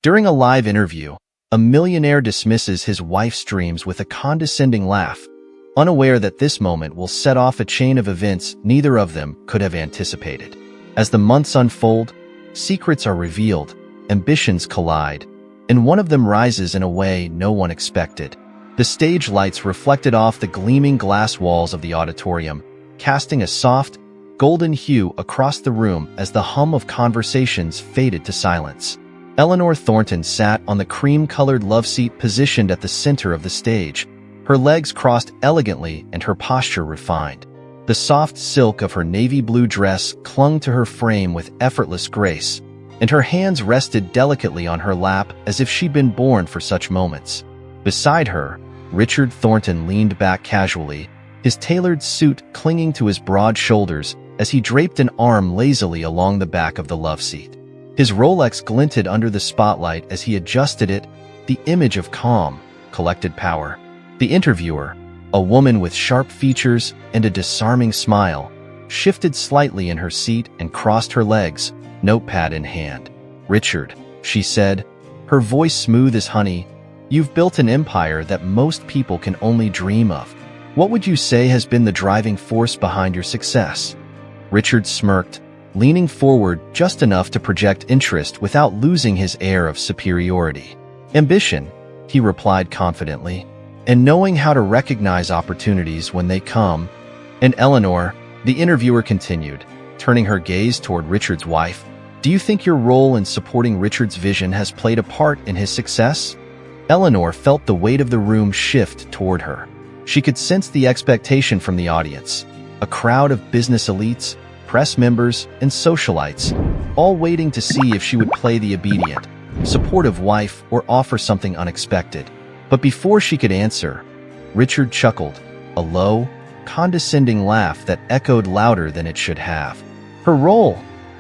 During a live interview, a millionaire dismisses his wife's dreams with a condescending laugh, unaware that this moment will set off a chain of events neither of them could have anticipated. As the months unfold, secrets are revealed, ambitions collide, and one of them rises in a way no one expected. The stage lights reflected off the gleaming glass walls of the auditorium, casting a soft, golden hue across the room as the hum of conversations faded to silence. Eleanor Thornton sat on the cream-colored love seat positioned at the center of the stage, her legs crossed elegantly and her posture refined. The soft silk of her navy blue dress clung to her frame with effortless grace, and her hands rested delicately on her lap as if she'd been born for such moments. Beside her, Richard Thornton leaned back casually, his tailored suit clinging to his broad shoulders as he draped an arm lazily along the back of the love seat. His Rolex glinted under the spotlight as he adjusted it, the image of calm, collected power. The interviewer, a woman with sharp features and a disarming smile, shifted slightly in her seat and crossed her legs, notepad in hand. "Richard," she said, her voice smooth as honey, "you've built an empire that most people can only dream of. What would you say has been the driving force behind your success?" Richard smirked, leaning forward just enough to project interest without losing his air of superiority. "Ambition," he replied confidently, "and knowing how to recognize opportunities when they come." "And Eleanor," the interviewer continued, turning her gaze toward Richard's wife, "do you think your role in supporting Richard's vision has played a part in his success?" Eleanor felt the weight of the room shift toward her. She could sense the expectation from the audience, a crowd of business elites, press members, and socialites, all waiting to see if she would play the obedient, supportive wife or offer something unexpected. But before she could answer, Richard chuckled, a low, condescending laugh that echoed louder than it should have. "Her role,"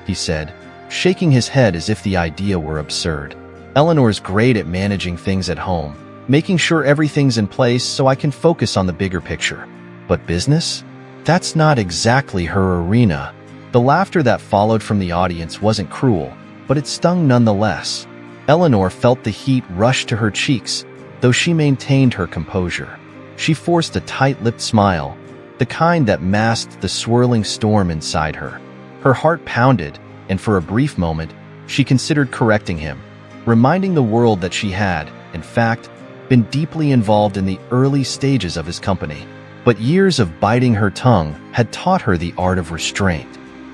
he said, shaking his head as if the idea were absurd. "Eleanor's great at managing things at home, making sure everything's in place so I can focus on the bigger picture. But business? That's not exactly her arena." The laughter that followed from the audience wasn't cruel, but it stung nonetheless. Eleanor felt the heat rush to her cheeks, though she maintained her composure. She forced a tight-lipped smile, the kind that masked the swirling storm inside her. Her heart pounded, and for a brief moment, she considered correcting him, reminding the world that she had, in fact, been deeply involved in the early stages of his company. But years of biting her tongue had taught her the art of restraint.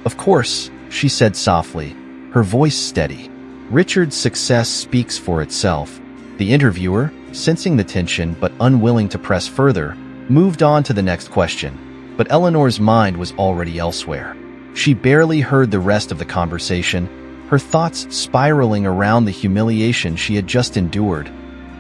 "Of course," she said softly, her voice steady. "Richard's success speaks for itself." The interviewer, sensing the tension but unwilling to press further, moved on to the next question, but Eleanor's mind was already elsewhere. She barely heard the rest of the conversation, her thoughts spiraling around the humiliation she had just endured,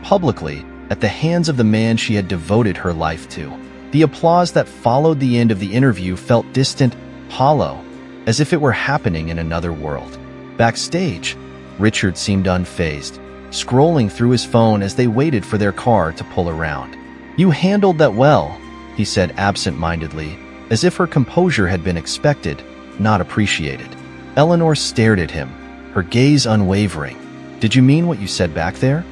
publicly, at the hands of the man she had devoted her life to. The applause that followed the end of the interview felt distant, hollow, as if it were happening in another world. Backstage, Richard seemed unfazed, scrolling through his phone as they waited for their car to pull around. "You handled that well," he said absent-mindedly, as if her composure had been expected, not appreciated. Eleanor stared at him, her gaze unwavering. "Did you mean what you said back there?"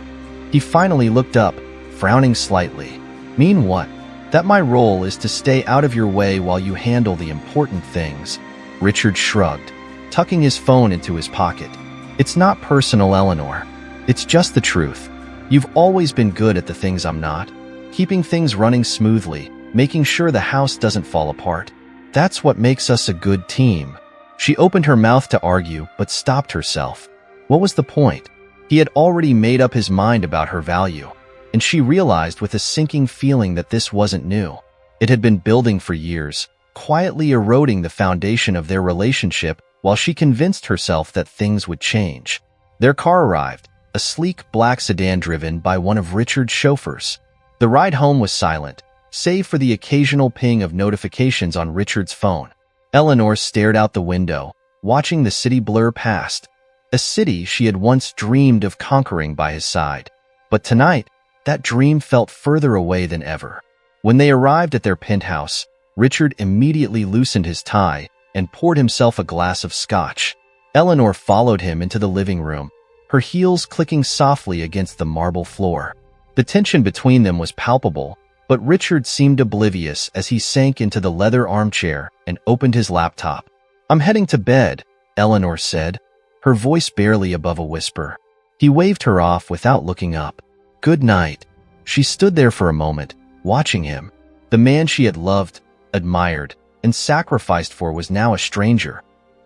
He finally looked up, frowning slightly. "Mean what?" "That my role is to stay out of your way while you handle the important things." Richard shrugged, tucking his phone into his pocket. "It's not personal, Eleanor. It's just the truth. You've always been good at the things I'm not. Keeping things running smoothly, making sure the house doesn't fall apart. That's what makes us a good team." She opened her mouth to argue, but stopped herself. What was the point? He had already made up his mind about her value, and she realized with a sinking feeling that this wasn't new. It had been building for years, quietly eroding the foundation of their relationship while she convinced herself that things would change. Their car arrived, a sleek black sedan driven by one of Richard's chauffeurs. The ride home was silent, save for the occasional ping of notifications on Richard's phone. Eleanor stared out the window, watching the city blur past, a city she had once dreamed of conquering by his side. But tonight, that dream felt further away than ever. When they arrived at their penthouse, Richard immediately loosened his tie and poured himself a glass of scotch. Eleanor followed him into the living room, her heels clicking softly against the marble floor. The tension between them was palpable, but Richard seemed oblivious as he sank into the leather armchair and opened his laptop. "I'm heading to bed," Eleanor said, her voice barely above a whisper. He waved her off without looking up. "Good night." She stood there for a moment, watching him. The man she had loved, admired, and sacrificed for was now a stranger.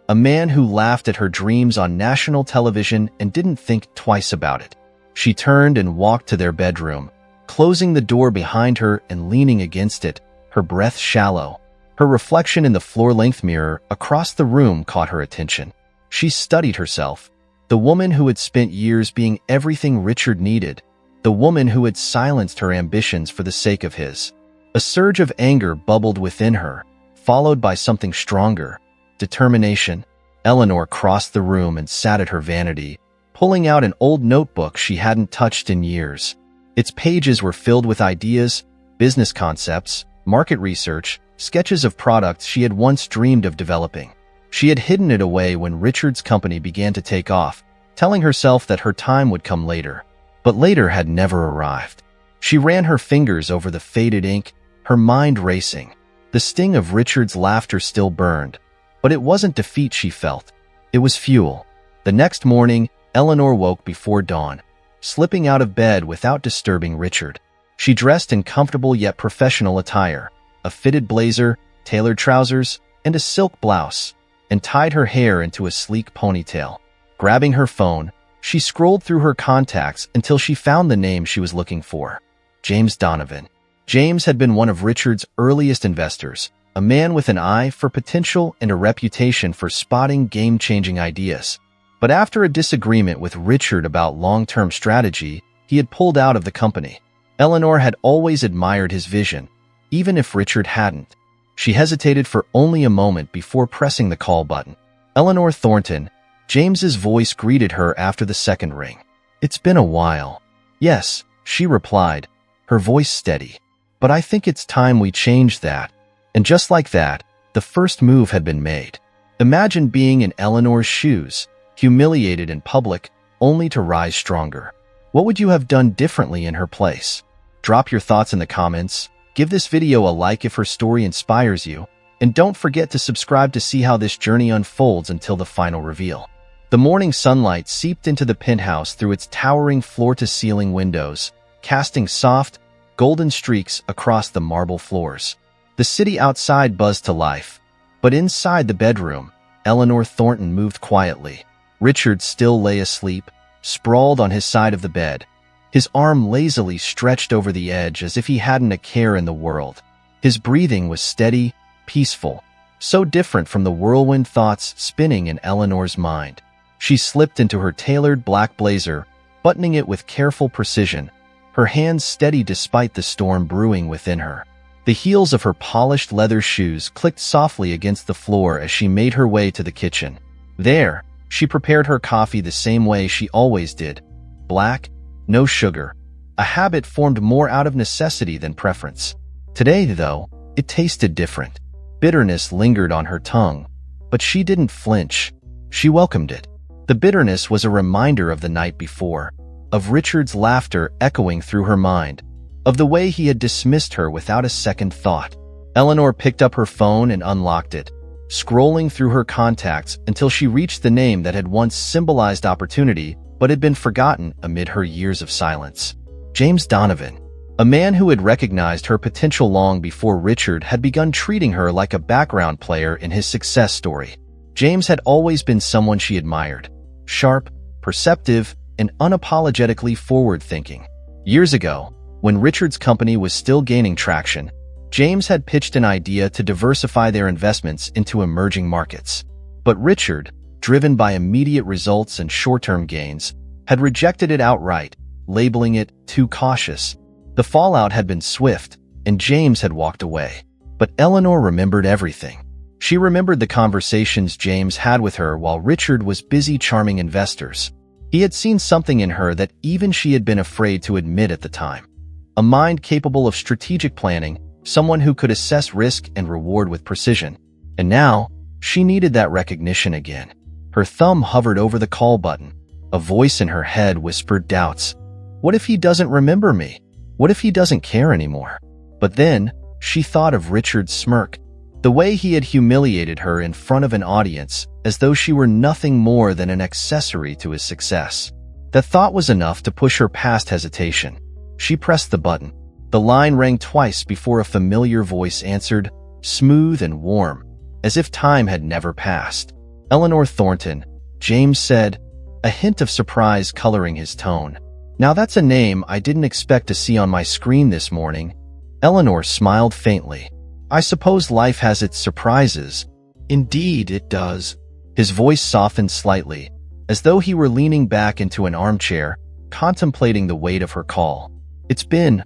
A man who laughed at her dreams on national television and didn't think twice about it. She turned and walked to their bedroom, closing the door behind her and leaning against it, her breath shallow. Her reflection in the floor-length mirror across the room caught her attention. She studied herself, the woman who had spent years being everything Richard needed, the woman who had silenced her ambitions for the sake of his. A surge of anger bubbled within her, followed by something stronger, determination. Eleanor crossed the room and sat at her vanity, pulling out an old notebook she hadn't touched in years. Its pages were filled with ideas, business concepts, market research, sketches of products she had once dreamed of developing. She had hidden it away when Richard's company began to take off, telling herself that her time would come later. But later had never arrived. She ran her fingers over the faded ink, her mind racing. The sting of Richard's laughter still burned, but it wasn't defeat she felt. It was fuel. The next morning, Eleanor woke before dawn, slipping out of bed without disturbing Richard. She dressed in comfortable yet professional attire, a fitted blazer, tailored trousers, and a silk blouse, and tied her hair into a sleek ponytail. Grabbing her phone, she scrolled through her contacts until she found the name she was looking for. James Donovan. James had been one of Richard's earliest investors, a man with an eye for potential and a reputation for spotting game-changing ideas. But after a disagreement with Richard about long-term strategy, he had pulled out of the company. Eleanor had always admired his vision, even if Richard hadn't. She hesitated for only a moment before pressing the call button. "Eleanor Thornton," James's voice greeted her after the second ring. "It's been a while." "Yes," she replied, her voice steady. "But I think it's time we changed that." And just like that, the first move had been made. Imagine being in Eleanor's shoes, humiliated in public, only to rise stronger. What would you have done differently in her place? Drop your thoughts in the comments, give this video a like if her story inspires you, and don't forget to subscribe to see how this journey unfolds until the final reveal. The morning sunlight seeped into the penthouse through its towering floor-to-ceiling windows, casting soft, golden streaks across the marble floors. The city outside buzzed to life, but inside the bedroom, Eleanor Thornton moved quietly. Richard still lay asleep, sprawled on his side of the bed, his arm lazily stretched over the edge as if he hadn't a care in the world. His breathing was steady, peaceful, so different from the whirlwind thoughts spinning in Eleanor's mind. She slipped into her tailored black blazer, buttoning it with careful precision, her hands steady despite the storm brewing within her. The heels of her polished leather shoes clicked softly against the floor as she made her way to the kitchen. There, she prepared her coffee the same way she always did. Black, no sugar. A habit formed more out of necessity than preference. Today, though, it tasted different. Bitterness lingered on her tongue, but she didn't flinch. She welcomed it. The bitterness was a reminder of the night before, of Richard's laughter echoing through her mind, of the way he had dismissed her without a second thought. Eleanor picked up her phone and unlocked it, scrolling through her contacts until she reached the name that had once symbolized opportunity but had been forgotten amid her years of silence. James Donovan, a man who had recognized her potential long before Richard had begun treating her like a background player in his success story. James had always been someone she admired, sharp, perceptive, and unapologetically forward-thinking. Years ago, when Richard's company was still gaining traction, James had pitched an idea to diversify their investments into emerging markets. But Richard, driven by immediate results and short-term gains, had rejected it outright, labeling it too cautious. The fallout had been swift, and James had walked away. But Eleanor remembered everything. She remembered the conversations James had with her while Richard was busy charming investors. He had seen something in her that even she had been afraid to admit at the time. A mind capable of strategic planning, someone who could assess risk and reward with precision. And now, she needed that recognition again. Her thumb hovered over the call button. A voice in her head whispered doubts. What if he doesn't remember me? What if he doesn't care anymore? But then, she thought of Richard's smirk, the way he had humiliated her in front of an audience as though she were nothing more than an accessory to his success. The thought was enough to push her past hesitation. She pressed the button. The line rang twice before a familiar voice answered, smooth and warm, as if time had never passed. Eleanor Thornton, James said, a hint of surprise coloring his tone. Now that's a name I didn't expect to see on my screen this morning. Eleanor smiled faintly. I suppose life has its surprises. Indeed, it does. His voice softened slightly, as though he were leaning back into an armchair, contemplating the weight of her call. It's been,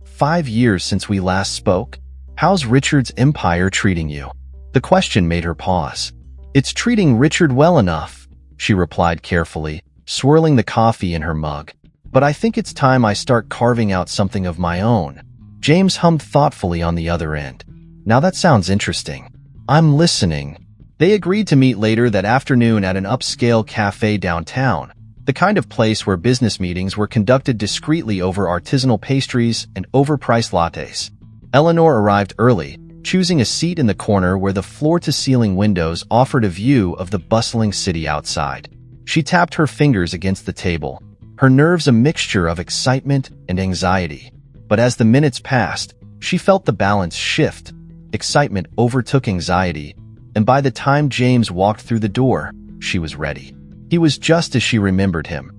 5 years since we last spoke? How's Richard's empire treating you? The question made her pause. It's treating Richard well enough, she replied carefully, swirling the coffee in her mug. But I think it's time I start carving out something of my own. James hummed thoughtfully on the other end. Now that sounds interesting. I'm listening. They agreed to meet later that afternoon at an upscale cafe downtown, the kind of place where business meetings were conducted discreetly over artisanal pastries and overpriced lattes. Eleanor arrived early, choosing a seat in the corner where the floor-to-ceiling windows offered a view of the bustling city outside. She tapped her fingers against the table, her nerves a mixture of excitement and anxiety. But as the minutes passed, she felt the balance shift. Excitement overtook anxiety, and by the time James walked through the door, she was ready. He was just as she remembered him.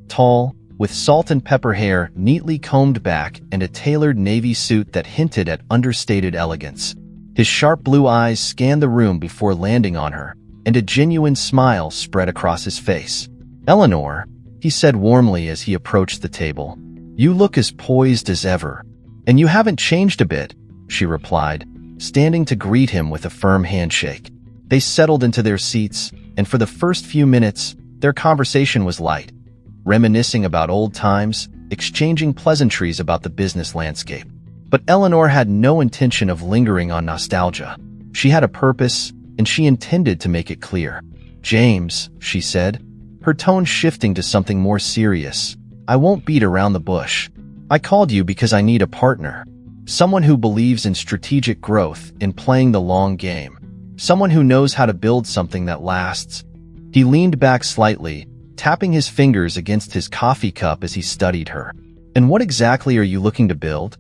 Tall, with salt and pepper hair neatly combed back and a tailored navy suit that hinted at understated elegance. His sharp blue eyes scanned the room before landing on her, and a genuine smile spread across his face. Eleanor, he said warmly as he approached the table. You look as poised as ever. And you haven't changed a bit, she replied, standing to greet him with a firm handshake. They settled into their seats, and for the first few minutes, their conversation was light, reminiscing about old times, exchanging pleasantries about the business landscape. But Eleanor had no intention of lingering on nostalgia. She had a purpose, and she intended to make it clear. James, she said, her tone shifting to something more serious. I won't beat around the bush. I called you because I need a partner. Someone who believes in strategic growth, in playing the long game. Someone who knows how to build something that lasts. He leaned back slightly, tapping his fingers against his coffee cup as he studied her. And what exactly are you looking to build?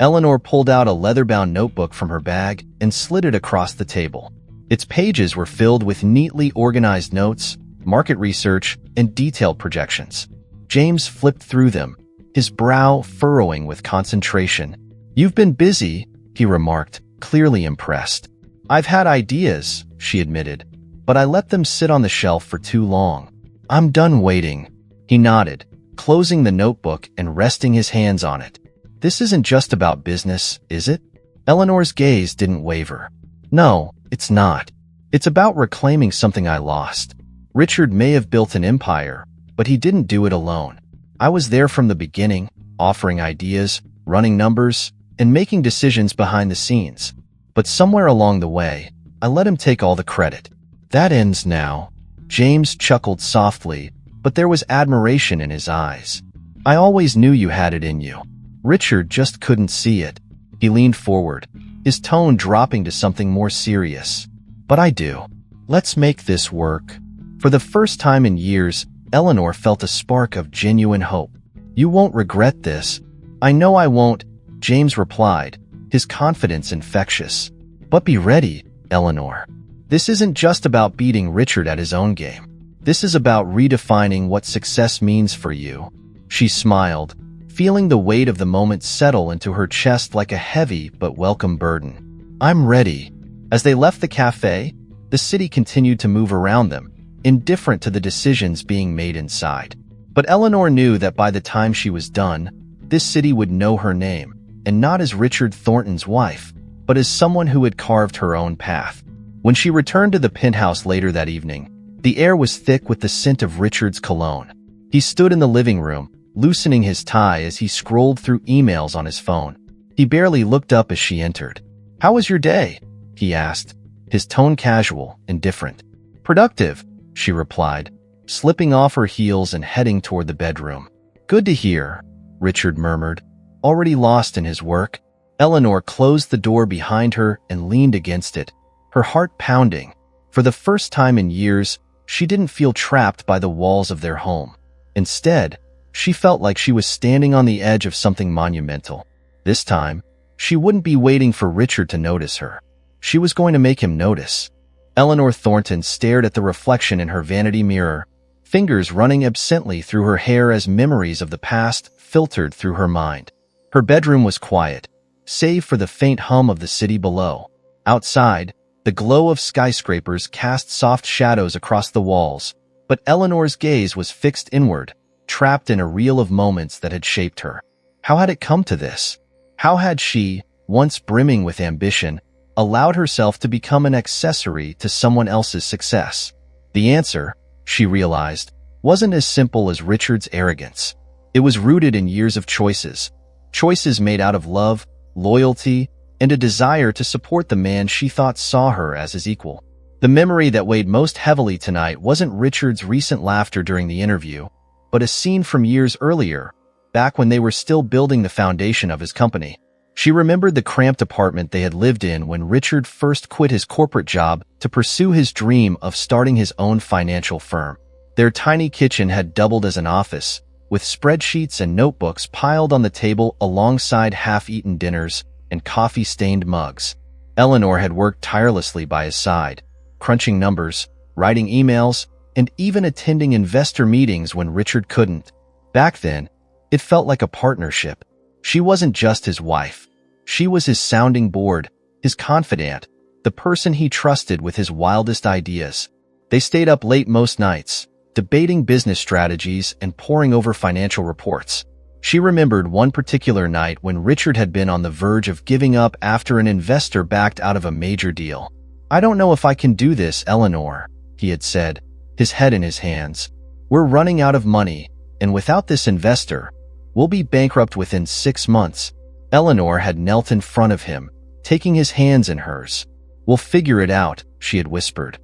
Eleanor pulled out a leather-bound notebook from her bag and slid it across the table. Its pages were filled with neatly organized notes, market research, and detailed projections. James flipped through them, his brow furrowing with concentration. You've been busy, he remarked, clearly impressed. I've had ideas, she admitted, but I let them sit on the shelf for too long. I'm done waiting. He nodded, closing the notebook and resting his hands on it. This isn't just about business, is it? Eleanor's gaze didn't waver. No, it's not. It's about reclaiming something I lost. Richard may have built an empire, but he didn't do it alone. I was there from the beginning, offering ideas, running numbers, and making decisions behind the scenes. But somewhere along the way, I let him take all the credit. That ends now. James chuckled softly, but there was admiration in his eyes. I always knew you had it in you. Richard just couldn't see it. He leaned forward, his tone dropping to something more serious. But I do. Let's make this work. For the first time in years, Eleanor felt a spark of genuine hope. You won't regret this. I know I won't, James replied, his confidence infectious. But be ready, Eleanor. This isn't just about beating Richard at his own game. This is about redefining what success means for you. She smiled, feeling the weight of the moment settle into her chest like a heavy but welcome burden. I'm ready. As they left the cafe, the city continued to move around them, indifferent to the decisions being made inside. But Eleanor knew that by the time she was done, this city would know her name, and not as Richard Thornton's wife, but as someone who had carved her own path. When she returned to the penthouse later that evening, the air was thick with the scent of Richard's cologne. He stood in the living room, loosening his tie as he scrolled through emails on his phone. He barely looked up as she entered. "How was your day?" he asked, his tone casual, indifferent. "Productive," she replied, slipping off her heels and heading toward the bedroom. "Good to hear," Richard murmured, already lost in his work. Eleanor closed the door behind her and leaned against it, her heart pounding. For the first time in years, she didn't feel trapped by the walls of their home. Instead, she felt like she was standing on the edge of something monumental. This time, she wouldn't be waiting for Richard to notice her. She was going to make him notice. Eleanor Thornton stared at the reflection in her vanity mirror, fingers running absently through her hair as memories of the past filtered through her mind. Her bedroom was quiet, save for the faint hum of the city below. Outside, the glow of skyscrapers cast soft shadows across the walls, but Eleanor's gaze was fixed inward, trapped in a reel of moments that had shaped her. How had it come to this? How had she, once brimming with ambition, allowed herself to become an accessory to someone else's success? The answer, she realized, wasn't as simple as Richard's arrogance. It was rooted in years of choices made out of love, loyalty, and a desire to support the man she thought saw her as his equal. The memory that weighed most heavily tonight wasn't Richard's recent laughter during the interview, but a scene from years earlier, back when they were still building the foundation of his company. She remembered the cramped apartment they had lived in when Richard first quit his corporate job to pursue his dream of starting his own financial firm. Their tiny kitchen had doubled as an office, with spreadsheets and notebooks piled on the table alongside half-eaten dinners and coffee-stained mugs. Eleanor had worked tirelessly by his side, crunching numbers, writing emails, and even attending investor meetings when Richard couldn't. Back then, it felt like a partnership. She wasn't just his wife. She was his sounding board, his confidant, the person he trusted with his wildest ideas. They stayed up late most nights, debating business strategies and poring over financial reports. She remembered one particular night when Richard had been on the verge of giving up after an investor backed out of a major deal. "I don't know if I can do this, Eleanor," he had said, his head in his hands. "We're running out of money, and without this investor, we'll be bankrupt within 6 months." Eleanor had knelt in front of him, taking his hands in hers. "We'll figure it out," she had whispered,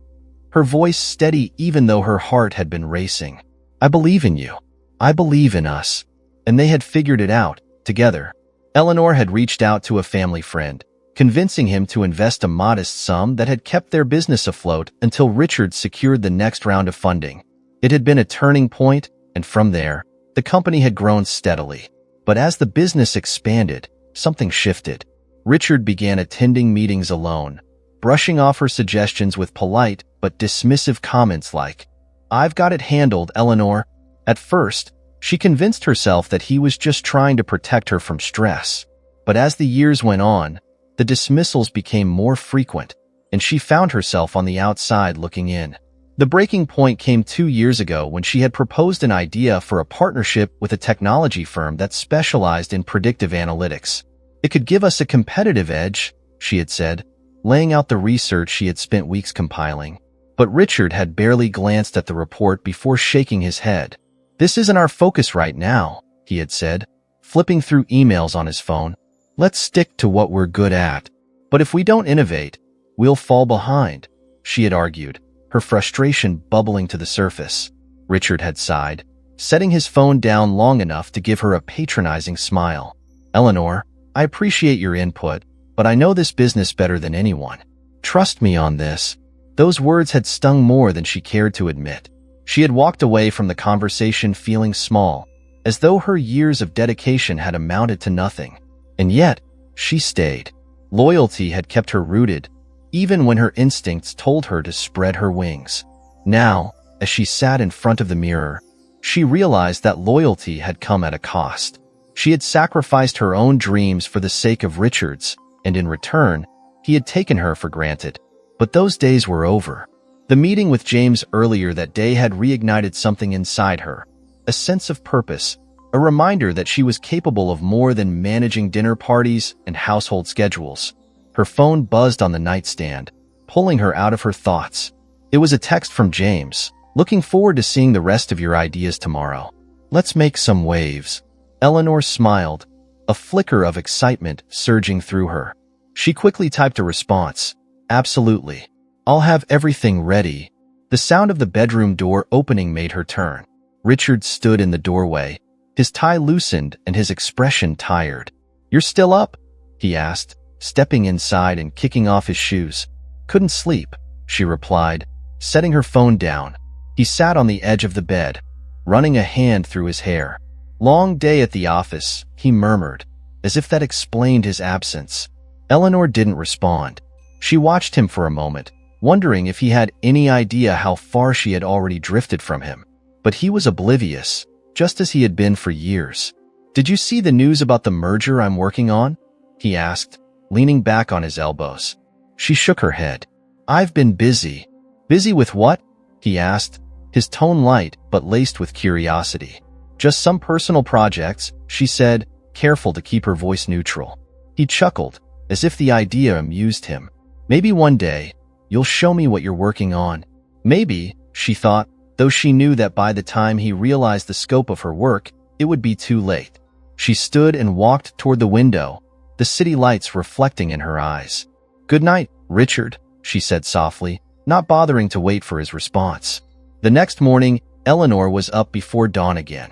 her voice steady even though her heart had been racing. "I believe in you. I believe in us." And they had figured it out, together. Eleanor had reached out to a family friend, convincing him to invest a modest sum that had kept their business afloat until Richard secured the next round of funding. It had been a turning point, and from there, the company had grown steadily. But as the business expanded, something shifted. Richard began attending meetings alone, brushing off her suggestions with polite but dismissive comments like, "I've got it handled, Eleanor." At first, she convinced herself that he was just trying to protect her from stress. But as the years went on, the dismissals became more frequent, and she found herself on the outside looking in. The breaking point came 2 years ago when she had proposed an idea for a partnership with a technology firm that specialized in predictive analytics. "It could give us a competitive edge," she had said, laying out the research she had spent weeks compiling. But Richard had barely glanced at the report before shaking his head. "This isn't our focus right now," he had said, flipping through emails on his phone. "Let's stick to what we're good at. But if we don't innovate, we'll fall behind," she had argued, her frustration bubbling to the surface. Richard had sighed, setting his phone down long enough to give her a patronizing smile. "Eleanor, I appreciate your input, but I know this business better than anyone. Trust me on this." Those words had stung more than she cared to admit. She had walked away from the conversation feeling small, as though her years of dedication had amounted to nothing. And yet, she stayed. Loyalty had kept her rooted, even when her instincts told her to spread her wings. Now, as she sat in front of the mirror, she realized that loyalty had come at a cost. She had sacrificed her own dreams for the sake of Richard's, and in return, he had taken her for granted. But those days were over. The meeting with James earlier that day had reignited something inside her, a sense of purpose, a reminder that she was capable of more than managing dinner parties and household schedules. Her phone buzzed on the nightstand, pulling her out of her thoughts. It was a text from James. "Looking forward to seeing the rest of your ideas tomorrow. Let's make some waves." Eleanor smiled, a flicker of excitement surging through her. She quickly typed a response. "Absolutely. I'll have everything ready." The sound of the bedroom door opening made her turn. Richard stood in the doorway, his tie loosened and his expression tired. "You're still up?" he asked, stepping inside and kicking off his shoes. "Couldn't sleep," she replied, setting her phone down. He sat on the edge of the bed, running a hand through his hair. "Long day at the office," he murmured, as if that explained his absence. Eleanor didn't respond. She watched him for a moment, wondering if he had any idea how far she had already drifted from him. But he was oblivious, just as he had been for years. "Did you see the news about the merger I'm working on?" he asked, leaning back on his elbows. She shook her head. "I've been busy." "Busy with what?" he asked, his tone light but laced with curiosity. "Just some personal projects," she said, careful to keep her voice neutral. He chuckled, as if the idea amused him. "Maybe one day, you'll show me what you're working on." Maybe, she thought, though she knew that by the time he realized the scope of her work, it would be too late. She stood and walked toward the window, the city lights reflecting in her eyes. "Good night, Richard," she said softly, not bothering to wait for his response. The next morning, Eleanor was up before dawn again,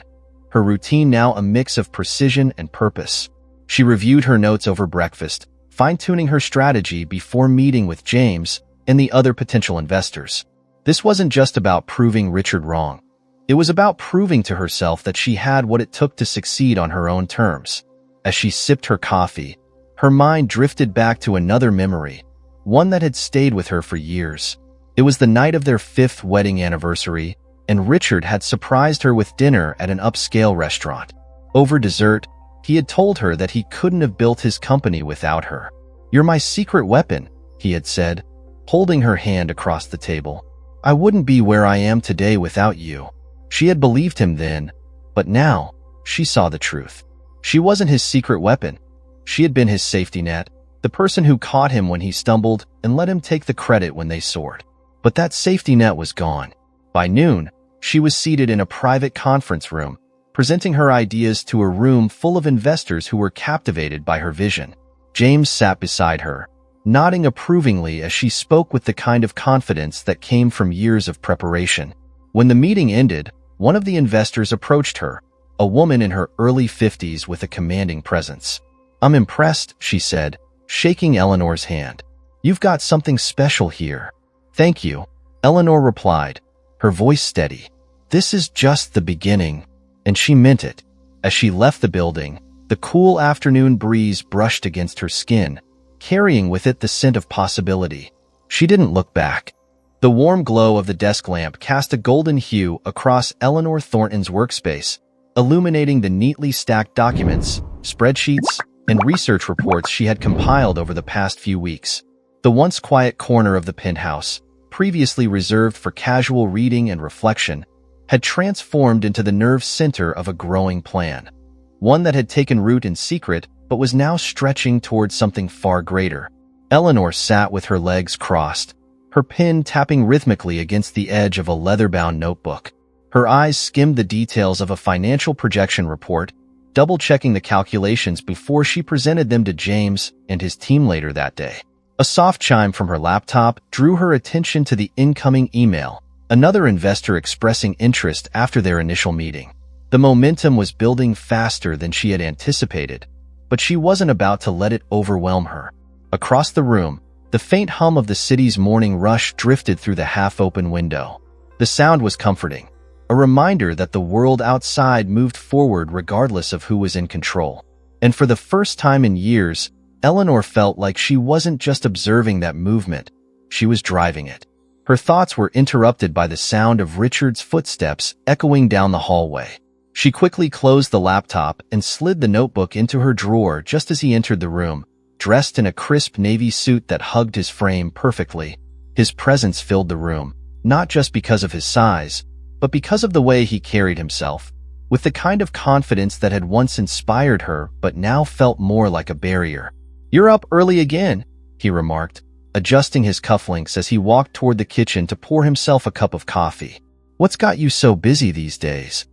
her routine now a mix of precision and purpose. She reviewed her notes over breakfast, fine-tuning her strategy before meeting with James and the other potential investors. This wasn't just about proving Richard wrong. It was about proving to herself that she had what it took to succeed on her own terms. As she sipped her coffee, her mind drifted back to another memory, one that had stayed with her for years. It was the night of their 5th wedding anniversary, and Richard had surprised her with dinner at an upscale restaurant. Over dessert, he had told her that he couldn't have built his company without her. "You're my secret weapon," he had said, holding her hand across the table. "I wouldn't be where I am today without you." She had believed him then, but now she saw the truth. She wasn't his secret weapon. She had been his safety net, the person who caught him when he stumbled and let him take the credit when they soared. But that safety net was gone. By noon, she was seated in a private conference room, presenting her ideas to a room full of investors who were captivated by her vision. James sat beside her, nodding approvingly as she spoke with the kind of confidence that came from years of preparation. When the meeting ended, one of the investors approached her, a woman in her early 50s with a commanding presence. "I'm impressed," she said, shaking Eleanor's hand. "You've got something special here." "Thank you," Eleanor replied, her voice steady. "This is just the beginning." And she meant it. As she left the building, the cool afternoon breeze brushed against her skin, carrying with it the scent of possibility. She didn't look back. The warm glow of the desk lamp cast a golden hue across Eleanor Thornton's workspace, illuminating the neatly stacked documents, spreadsheets, and research reports she had compiled over the past few weeks. The once quiet corner of the penthouse, previously reserved for casual reading and reflection, had transformed into the nerve center of a growing plan. One that had taken root in secret but was now stretching towards something far greater. Eleanor sat with her legs crossed, her pen tapping rhythmically against the edge of a leather-bound notebook. Her eyes skimmed the details of a financial projection report, double-checking the calculations before she presented them to James and his team later that day. A soft chime from her laptop drew her attention to the incoming email, another investor expressing interest after their initial meeting. The momentum was building faster than she had anticipated, but she wasn't about to let it overwhelm her. Across the room, the faint hum of the city's morning rush drifted through the half-open window. The sound was comforting, a reminder that the world outside moved forward regardless of who was in control. And for the first time in years, Eleanor felt like she wasn't just observing that movement, she was driving it. Her thoughts were interrupted by the sound of Richard's footsteps echoing down the hallway. She quickly closed the laptop and slid the notebook into her drawer just as he entered the room, dressed in a crisp navy suit that hugged his frame perfectly. His presence filled the room, not just because of his size, but because of the way he carried himself, with the kind of confidence that had once inspired her but now felt more like a barrier. "You're up early again," he remarked, adjusting his cufflinks as he walked toward the kitchen to pour himself a cup of coffee. "What's got you so busy these days?"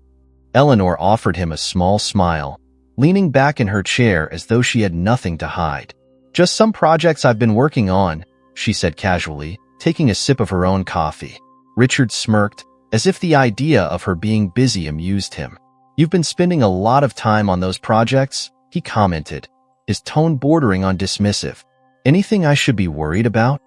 Eleanor offered him a small smile, leaning back in her chair as though she had nothing to hide. "Just some projects I've been working on," she said casually, taking a sip of her own coffee. Richard smirked, as if the idea of her being busy amused him. "You've been spending a lot of time on those projects," he commented, his tone bordering on dismissive. "Anything I should be worried about?"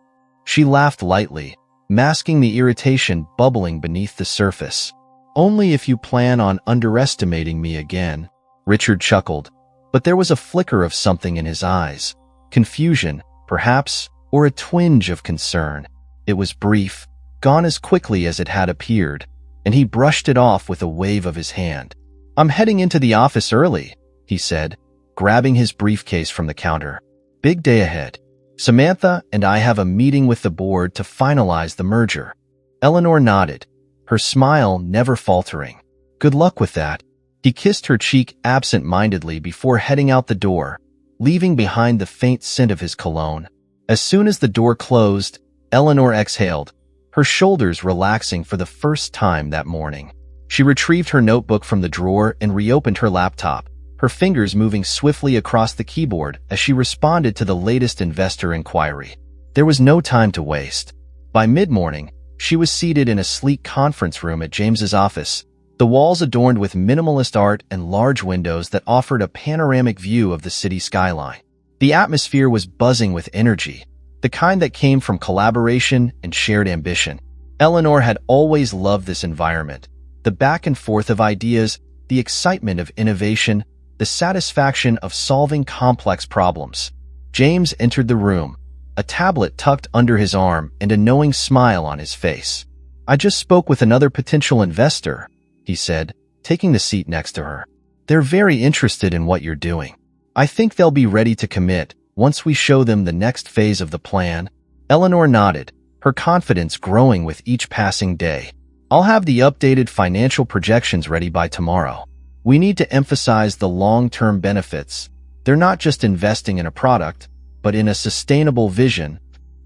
She laughed lightly, masking the irritation bubbling beneath the surface. "Only if you plan on underestimating me again," Richard chuckled, but there was a flicker of something in his eyes. Confusion, perhaps, or a twinge of concern. It was brief, gone as quickly as it had appeared, and he brushed it off with a wave of his hand. "I'm heading into the office early," he said, grabbing his briefcase from the counter. "Big day ahead. Samantha and I have a meeting with the board to finalize the merger." Eleanor nodded, her smile never faltering. "Good luck with that." He kissed her cheek absent-mindedly before heading out the door, leaving behind the faint scent of his cologne. As soon as the door closed, Eleanor exhaled, her shoulders relaxing for the first time that morning. She retrieved her notebook from the drawer and reopened her laptop, her fingers moving swiftly across the keyboard as she responded to the latest investor inquiry. There was no time to waste. By mid-morning, she was seated in a sleek conference room at James's office, the walls adorned with minimalist art and large windows that offered a panoramic view of the city skyline. The atmosphere was buzzing with energy, the kind that came from collaboration and shared ambition. Eleanor had always loved this environment, the back and forth of ideas, the excitement of innovation, the satisfaction of solving complex problems. James entered the room, a tablet tucked under his arm and a knowing smile on his face. "I just spoke with another potential investor," he said, taking the seat next to her. "They're very interested in what you're doing. I think they'll be ready to commit once we show them the next phase of the plan." Eleanor nodded, her confidence growing with each passing day. "I'll have the updated financial projections ready by tomorrow. We need to emphasize the long-term benefits. They're not just investing in a product, but in a sustainable vision."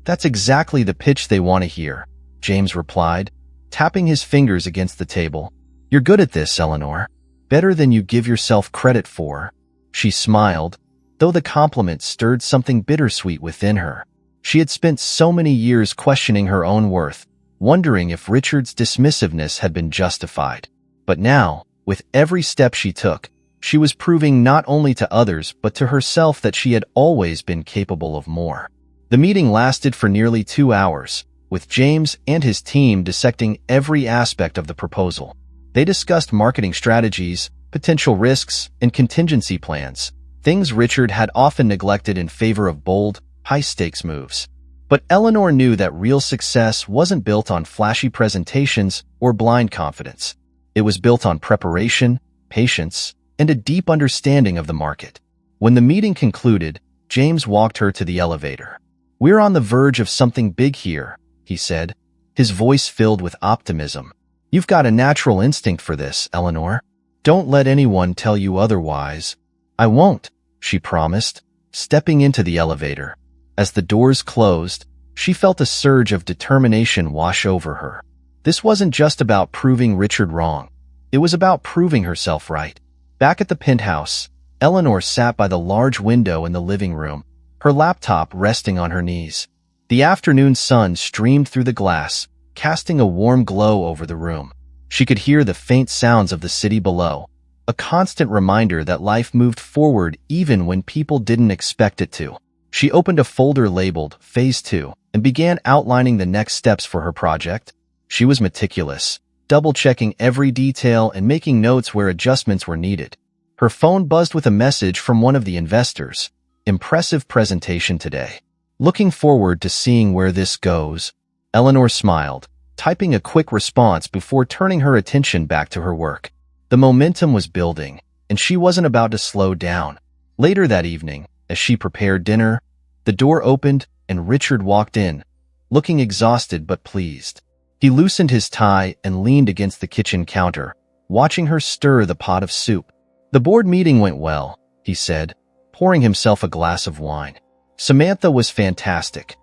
"That's exactly the pitch they want to hear," James replied, tapping his fingers against the table. "You're good at this, Eleanor. Better than you give yourself credit for." She smiled, though the compliment stirred something bittersweet within her. She had spent so many years questioning her own worth, wondering if Richard's dismissiveness had been justified. But now, with every step she took, she was proving not only to others but to herself that she had always been capable of more. The meeting lasted for nearly 2 hours, with James and his team dissecting every aspect of the proposal. They discussed marketing strategies, potential risks, and contingency plans, things Richard had often neglected in favor of bold, high-stakes moves. But Eleanor knew that real success wasn't built on flashy presentations or blind confidence. It was built on preparation, patience, and a deep understanding of the market. When the meeting concluded, James walked her to the elevator. "We're on the verge of something big here," he said, his voice filled with optimism. "You've got a natural instinct for this, Eleanor. Don't let anyone tell you otherwise." "I won't," she promised, stepping into the elevator. As the doors closed, she felt a surge of determination wash over her. This wasn't just about proving Richard wrong. It was about proving herself right. Back at the penthouse, Eleanor sat by the large window in the living room, her laptop resting on her knees. The afternoon sun streamed through the glass, casting a warm glow over the room. She could hear the faint sounds of the city below, a constant reminder that life moved forward even when people didn't expect it to. She opened a folder labeled Phase 2 and began outlining the next steps for her project. She was meticulous, double-checking every detail and making notes where adjustments were needed. Her phone buzzed with a message from one of the investors. "Impressive presentation today. Looking forward to seeing where this goes." Eleanor smiled, typing a quick response before turning her attention back to her work. The momentum was building, and she wasn't about to slow down. Later that evening, as she prepared dinner, the door opened and Richard walked in, looking exhausted but pleased. He loosened his tie and leaned against the kitchen counter, watching her stir the pot of soup. "The board meeting went well," he said, pouring himself a glass of wine. "Samantha was fantastic.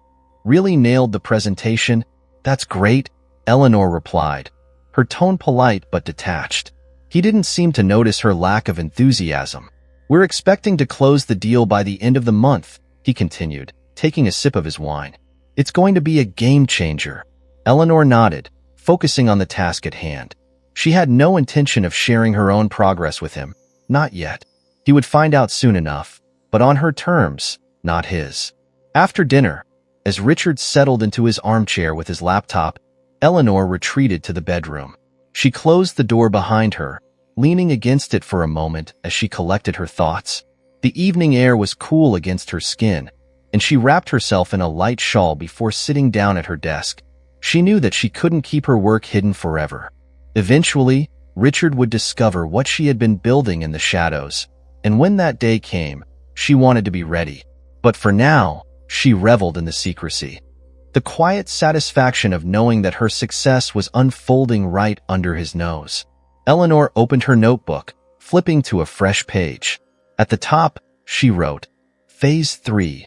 Really nailed the presentation." "That's great," Eleanor replied, her tone polite but detached. He didn't seem to notice her lack of enthusiasm. "We're expecting to close the deal by the end of the month," he continued, taking a sip of his wine. "It's going to be a game changer." Eleanor nodded, focusing on the task at hand. She had no intention of sharing her own progress with him. Not yet. He would find out soon enough, but on her terms, not his. After dinner, as Richard settled into his armchair with his laptop, Eleanor retreated to the bedroom. She closed the door behind her, leaning against it for a moment as she collected her thoughts. The evening air was cool against her skin, and she wrapped herself in a light shawl before sitting down at her desk. She knew that she couldn't keep her work hidden forever. Eventually, Richard would discover what she had been building in the shadows, and when that day came, she wanted to be ready. But for now, she reveled in the secrecy. The quiet satisfaction of knowing that her success was unfolding right under his nose. Eleanor opened her notebook, flipping to a fresh page. At the top, she wrote, Phase 3,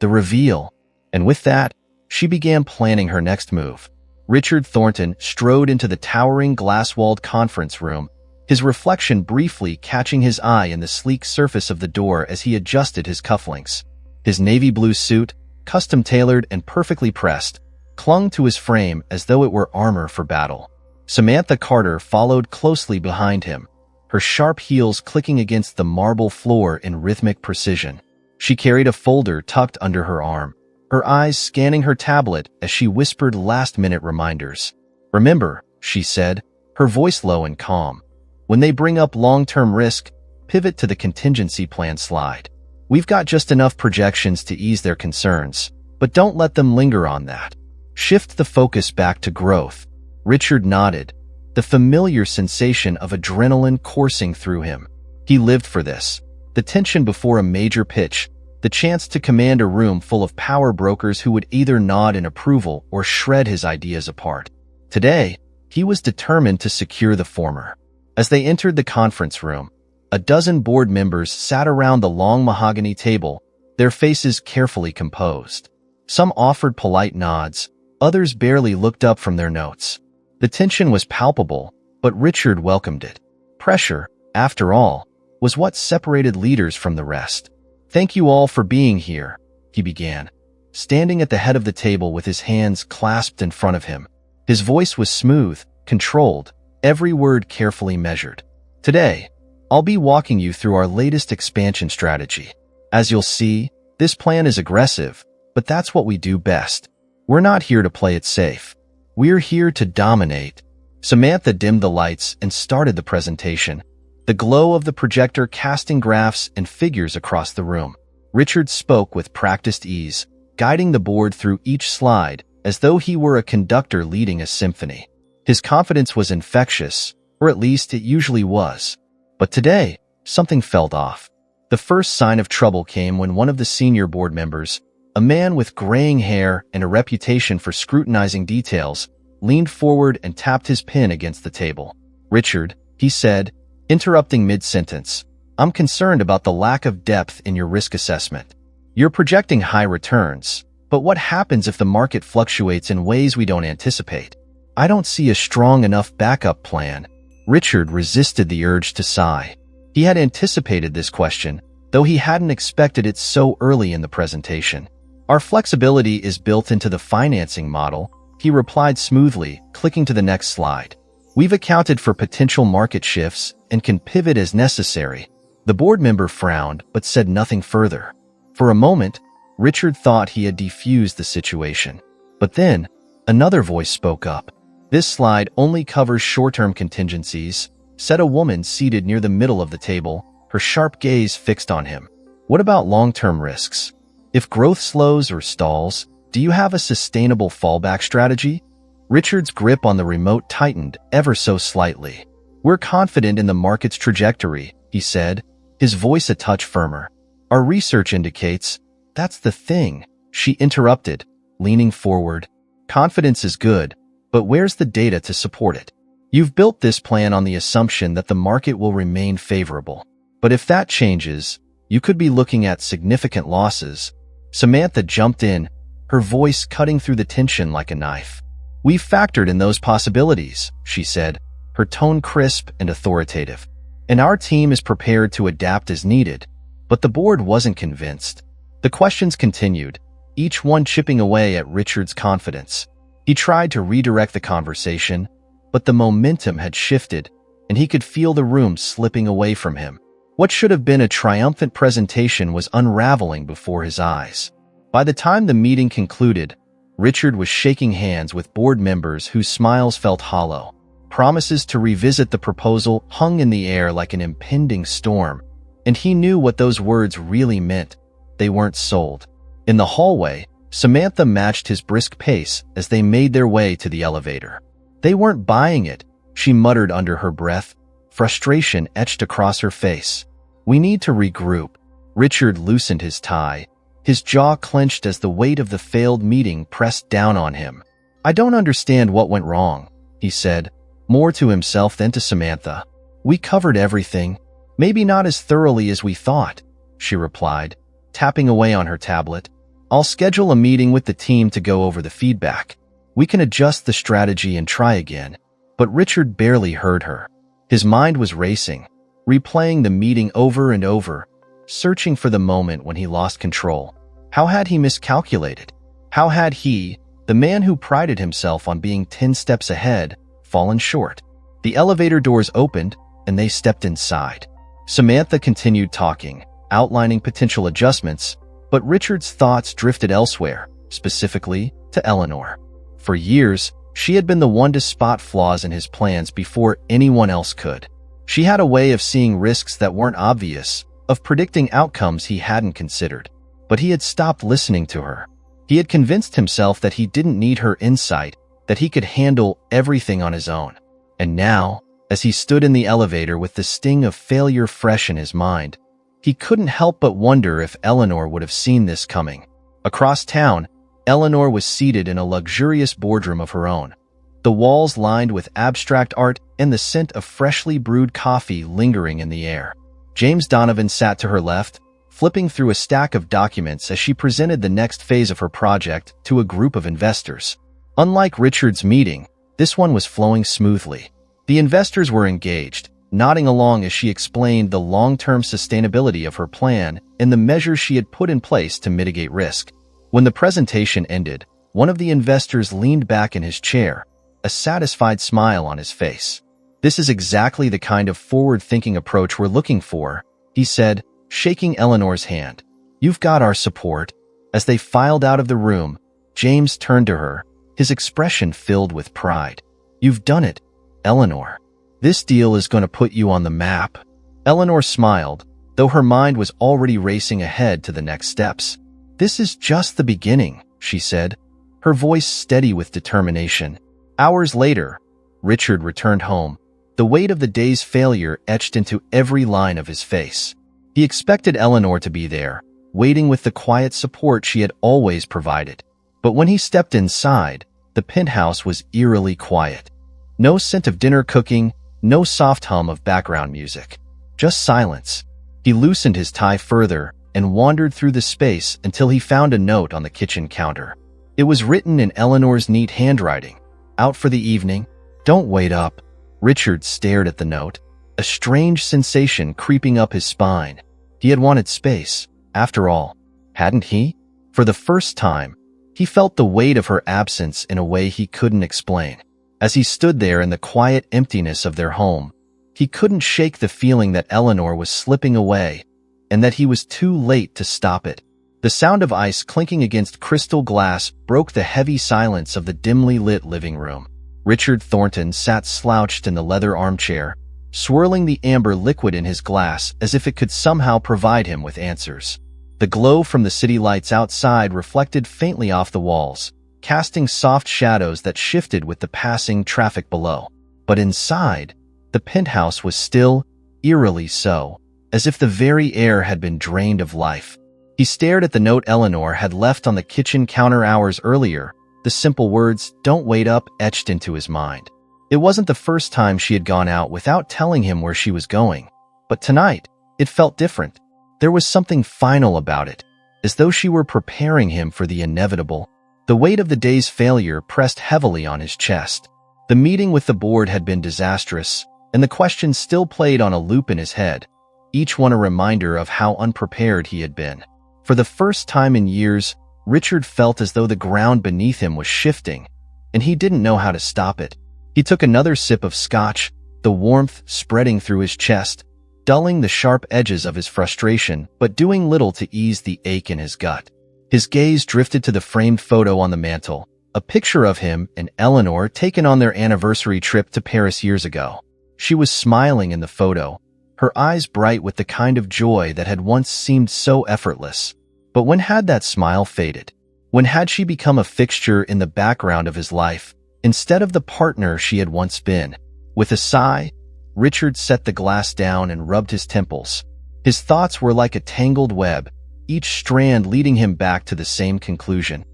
the reveal. And with that, she began planning her next move. Richard Thornton strode into the towering glass-walled conference room, his reflection briefly catching his eye in the sleek surface of the door as he adjusted his cufflinks. His navy blue suit, custom-tailored and perfectly pressed, clung to his frame as though it were armor for battle. Samantha Carter followed closely behind him, her sharp heels clicking against the marble floor in rhythmic precision. She carried a folder tucked under her arm, her eyes scanning her tablet as she whispered last-minute reminders. Remember, she said, her voice low and calm. When they bring up long-term risk, pivot to the contingency plan slide. We've got just enough projections to ease their concerns, but don't let them linger on that. Shift the focus back to growth. Richard nodded, the familiar sensation of adrenaline coursing through him. He lived for this. The tension before a major pitch, the chance to command a room full of power brokers who would either nod in approval or shred his ideas apart. Today, he was determined to secure the former. As they entered the conference room, a dozen board members sat around the long mahogany table, their faces carefully composed. Some offered polite nods, others barely looked up from their notes. The tension was palpable, but Richard welcomed it. Pressure, after all, was what separated leaders from the rest. Thank you all for being here, he began, standing at the head of the table with his hands clasped in front of him. His voice was smooth, controlled, every word carefully measured. Today, I'll be walking you through our latest expansion strategy. As you'll see, this plan is aggressive, but that's what we do best. We're not here to play it safe. We're here to dominate. Samantha dimmed the lights and started the presentation, the glow of the projector casting graphs and figures across the room. Richard spoke with practiced ease, guiding the board through each slide as though he were a conductor leading a symphony. His confidence was infectious, or at least it usually was. But today, something felt off. The first sign of trouble came when one of the senior board members, a man with graying hair and a reputation for scrutinizing details, leaned forward and tapped his pen against the table. Richard, he said, interrupting mid-sentence, I'm concerned about the lack of depth in your risk assessment. You're projecting high returns, but what happens if the market fluctuates in ways we don't anticipate? I don't see a strong enough backup plan. Richard resisted the urge to sigh. He had anticipated this question, though he hadn't expected it so early in the presentation. Our flexibility is built into the financing model, he replied smoothly, clicking to the next slide. We've accounted for potential market shifts and can pivot as necessary. The board member frowned, but said nothing further. For a moment, Richard thought he had defused the situation. But then, another voice spoke up. This slide only covers short-term contingencies, said a woman seated near the middle of the table, her sharp gaze fixed on him. What about long-term risks? If growth slows or stalls, do you have a sustainable fallback strategy? Richard's grip on the remote tightened ever so slightly. We're confident in the market's trajectory, he said, his voice a touch firmer. Our research indicates, that's the thing, she interrupted, leaning forward. Confidence is good, but where's the data to support it? You've built this plan on the assumption that the market will remain favorable. But if that changes, you could be looking at significant losses. Samantha jumped in, her voice cutting through the tension like a knife. We've factored in those possibilities, she said, her tone crisp and authoritative. And our team is prepared to adapt as needed. But the board wasn't convinced. The questions continued, each one chipping away at Richard's confidence. He tried to redirect the conversation, but the momentum had shifted, and he could feel the room slipping away from him. What should have been a triumphant presentation was unraveling before his eyes. By the time the meeting concluded, Richard was shaking hands with board members whose smiles felt hollow. Promises to revisit the proposal hung in the air like an impending storm, and he knew what those words really meant. They weren't sold. In the hallway, Samantha matched his brisk pace as they made their way to the elevator. They weren't buying it, she muttered under her breath, frustration etched across her face. We need to regroup. Richard loosened his tie, his jaw clenched as the weight of the failed meeting pressed down on him. I don't understand what went wrong, he said, more to himself than to Samantha. We covered everything. Maybe not as thoroughly as we thought, she replied, tapping away on her tablet. I'll schedule a meeting with the team to go over the feedback. We can adjust the strategy and try again. But Richard barely heard her. His mind was racing, replaying the meeting over and over, searching for the moment when he lost control. How had he miscalculated? How had he, the man who prided himself on being 10 steps ahead, fallen short? The elevator doors opened, and they stepped inside. Samantha continued talking, outlining potential adjustments, but Richard's thoughts drifted elsewhere, specifically to Eleanor. For years, she had been the one to spot flaws in his plans before anyone else could. She had a way of seeing risks that weren't obvious, of predicting outcomes he hadn't considered. But he had stopped listening to her. He had convinced himself that he didn't need her insight, that he could handle everything on his own. And now, as he stood in the elevator with the sting of failure fresh in his mind, he couldn't help but wonder if Eleanor would have seen this coming. Across town, Eleanor was seated in a luxurious boardroom of her own, the walls lined with abstract art and the scent of freshly brewed coffee lingering in the air. James Donovan sat to her left, flipping through a stack of documents as she presented the next phase of her project to a group of investors. Unlike Richard's meeting, this one was flowing smoothly. The investors were engaged, nodding along as she explained the long-term sustainability of her plan and the measures she had put in place to mitigate risk. When the presentation ended, one of the investors leaned back in his chair, a satisfied smile on his face. This is exactly the kind of forward-thinking approach we're looking for, he said, shaking Eleanor's hand. You've got our support. As they filed out of the room, James turned to her, his expression filled with pride. You've done it, Eleanor. This deal is going to put you on the map. Eleanor smiled, though her mind was already racing ahead to the next steps. This is just the beginning, she said, her voice steady with determination. Hours later, Richard returned home, the weight of the day's failure etched into every line of his face. He expected Eleanor to be there, waiting with the quiet support she had always provided. But when he stepped inside, the penthouse was eerily quiet. No scent of dinner cooking, no soft hum of background music. Just silence. He loosened his tie further and wandered through the space until he found a note on the kitchen counter. It was written in Eleanor's neat handwriting. Out for the evening? Don't wait up. Richard stared at the note, a strange sensation creeping up his spine. He had wanted space, after all, hadn't he? For the first time, he felt the weight of her absence in a way he couldn't explain. As he stood there in the quiet emptiness of their home, he couldn't shake the feeling that Eleanor was slipping away and that he was too late to stop it. The sound of ice clinking against crystal glass broke the heavy silence of the dimly lit living room. Richard Thornton sat slouched in the leather armchair, swirling the amber liquid in his glass as if it could somehow provide him with answers. The glow from the city lights outside reflected faintly off the walls, casting soft shadows that shifted with the passing traffic below. But inside, the penthouse was still, eerily so, as if the very air had been drained of life. He stared at the note Eleanor had left on the kitchen counter hours earlier, the simple words, "Don't wait up," etched into his mind. It wasn't the first time she had gone out without telling him where she was going, but tonight, it felt different. There was something final about it, as though she were preparing him for the inevitable. The weight of the day's failure pressed heavily on his chest. The meeting with the board had been disastrous, and the questions still played on a loop in his head, each one a reminder of how unprepared he had been. For the first time in years, Richard felt as though the ground beneath him was shifting, and he didn't know how to stop it. He took another sip of scotch, the warmth spreading through his chest, dulling the sharp edges of his frustration, but doing little to ease the ache in his gut. His gaze drifted to the framed photo on the mantel, a picture of him and Eleanor taken on their anniversary trip to Paris years ago. She was smiling in the photo, her eyes bright with the kind of joy that had once seemed so effortless. But when had that smile faded? When had she become a fixture in the background of his life, instead of the partner she had once been? With a sigh, Richard set the glass down and rubbed his temples. His thoughts were like a tangled web, each strand leading him back to the same conclusion.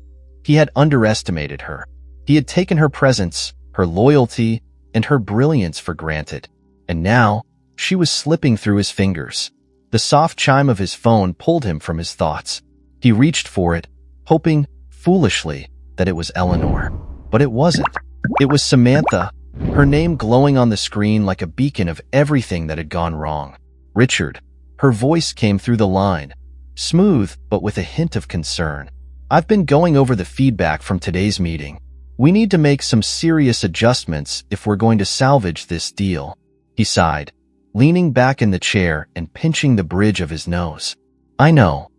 He had underestimated her. He had taken her presence, her loyalty, and her brilliance for granted. And now, she was slipping through his fingers. The soft chime of his phone pulled him from his thoughts. He reached for it, hoping, foolishly, that it was Eleanor. But it wasn't. It was Samantha, her name glowing on the screen like a beacon of everything that had gone wrong. Richard. Her voice came through the line, smooth but with a hint of concern. I've been going over the feedback from today's meeting. We need to make some serious adjustments if we're going to salvage this deal. He sighed, leaning back in the chair and pinching the bridge of his nose. I know.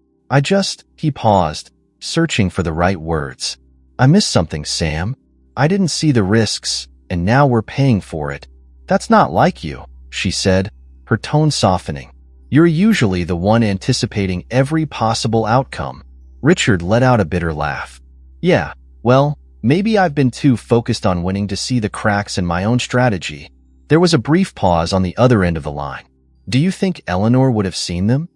He paused, searching for the right words. I missed something, Sam. I didn't see the risks, and now we're paying for it. That's not like you, she said, her tone softening. You're usually the one anticipating every possible outcome. Richard let out a bitter laugh. Yeah, well, maybe I've been too focused on winning to see the cracks in my own strategy. There was a brief pause on the other end of the line. Do you think Eleanor would have seen them?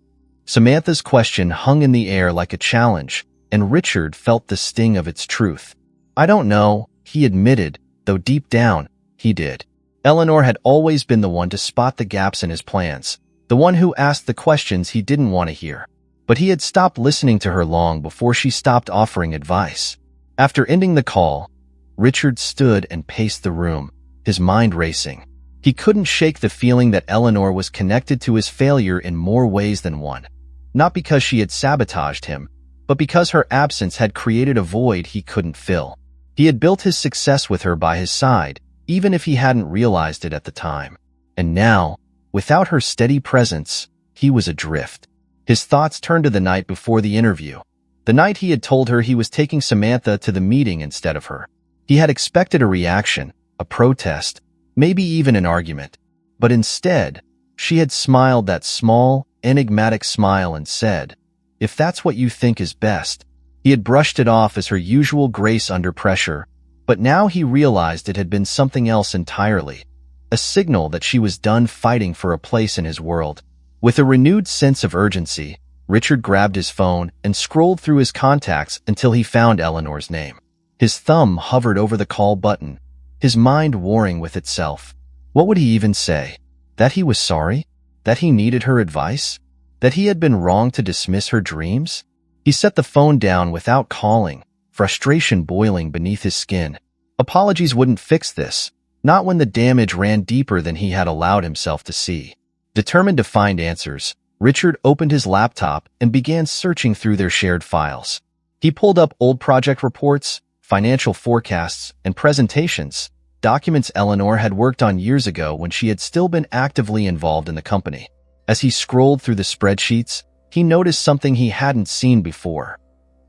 Samantha's question hung in the air like a challenge, and Richard felt the sting of its truth. I don't know, he admitted, though deep down, he did. Eleanor had always been the one to spot the gaps in his plans, the one who asked the questions he didn't want to hear. But he had stopped listening to her long before she stopped offering advice. After ending the call, Richard stood and paced the room, his mind racing. He couldn't shake the feeling that Eleanor was connected to his failure in more ways than one. Not because she had sabotaged him, but because her absence had created a void he couldn't fill. He had built his success with her by his side, even if he hadn't realized it at the time. And now, without her steady presence, he was adrift. His thoughts turned to the night before the interview. The night he had told her he was taking Samantha to the meeting instead of her. He had expected a reaction, a protest, maybe even an argument. But instead, she had smiled that small, enigmatic smile and said, "If that's what you think is best." He had brushed it off as her usual grace under pressure, but now he realized it had been something else entirely. A signal that she was done fighting for a place in his world. With a renewed sense of urgency, Richard grabbed his phone and scrolled through his contacts until he found Eleanor's name. His thumb hovered over the call button, his mind warring with itself. What would he even say? That he was sorry? That he needed her advice? That he had been wrong to dismiss her dreams? He set the phone down without calling, frustration boiling beneath his skin. Apologies wouldn't fix this, not when the damage ran deeper than he had allowed himself to see. Determined to find answers, Richard opened his laptop and began searching through their shared files. He pulled up old project reports, financial forecasts, and presentations, documents Eleanor had worked on years ago when she had still been actively involved in the company. As he scrolled through the spreadsheets, he noticed something he hadn't seen before.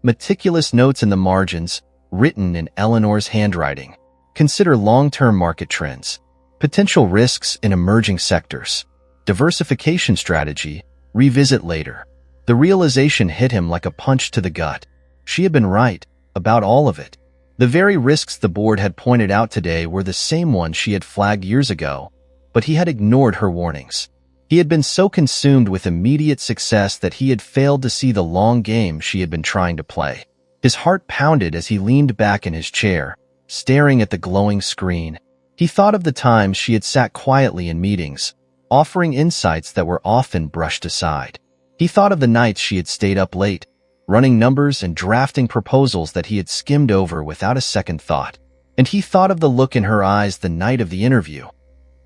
Meticulous notes in the margins, written in Eleanor's handwriting. Consider long-term market trends, potential risks in emerging sectors, diversification strategy, revisit later. The realization hit him like a punch to the gut. She had been right about all of it. The very risks the board had pointed out today were the same ones she had flagged years ago, but he had ignored her warnings. He had been so consumed with immediate success that he had failed to see the long game she had been trying to play. His heart pounded as he leaned back in his chair, staring at the glowing screen. He thought of the times she had sat quietly in meetings, offering insights that were often brushed aside. He thought of the nights she had stayed up late, running numbers and drafting proposals that he had skimmed over without a second thought. And he thought of the look in her eyes the night of the interview.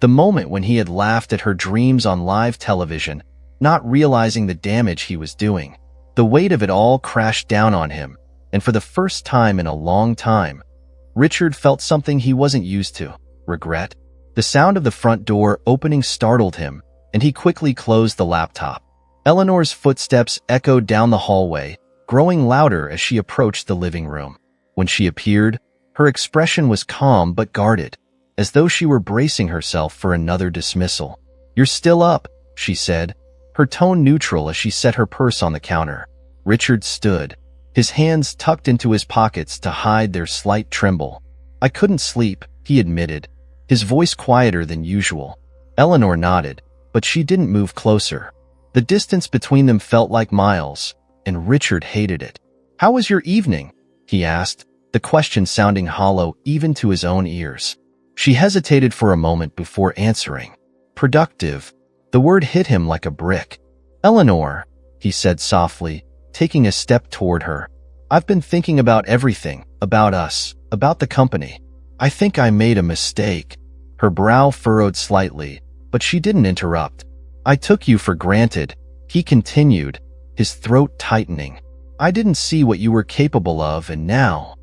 The moment when he had laughed at her dreams on live television, not realizing the damage he was doing. The weight of it all crashed down on him, and for the first time in a long time, Richard felt something he wasn't used to: regret. The sound of the front door opening startled him, and he quickly closed the laptop. Eleanor's footsteps echoed down the hallway, growing louder as she approached the living room. When she appeared, her expression was calm but guarded, as though she were bracing herself for another dismissal. "You're still up," she said, her tone neutral as she set her purse on the counter. Richard stood, his hands tucked into his pockets to hide their slight tremble. "I couldn't sleep," he admitted, his voice quieter than usual. Eleanor nodded, but she didn't move closer. The distance between them felt like miles, and Richard hated it. "How was your evening?" he asked, the question sounding hollow even to his own ears. She hesitated for a moment before answering. "Productive." The word hit him like a brick. "Eleanor," he said softly, taking a step toward her. "I've been thinking about everything, about us, about the company. I think I made a mistake." Her brow furrowed slightly, but she didn't interrupt. "I took you for granted," he continued, his throat tightening. "I didn't see what you were capable of, and now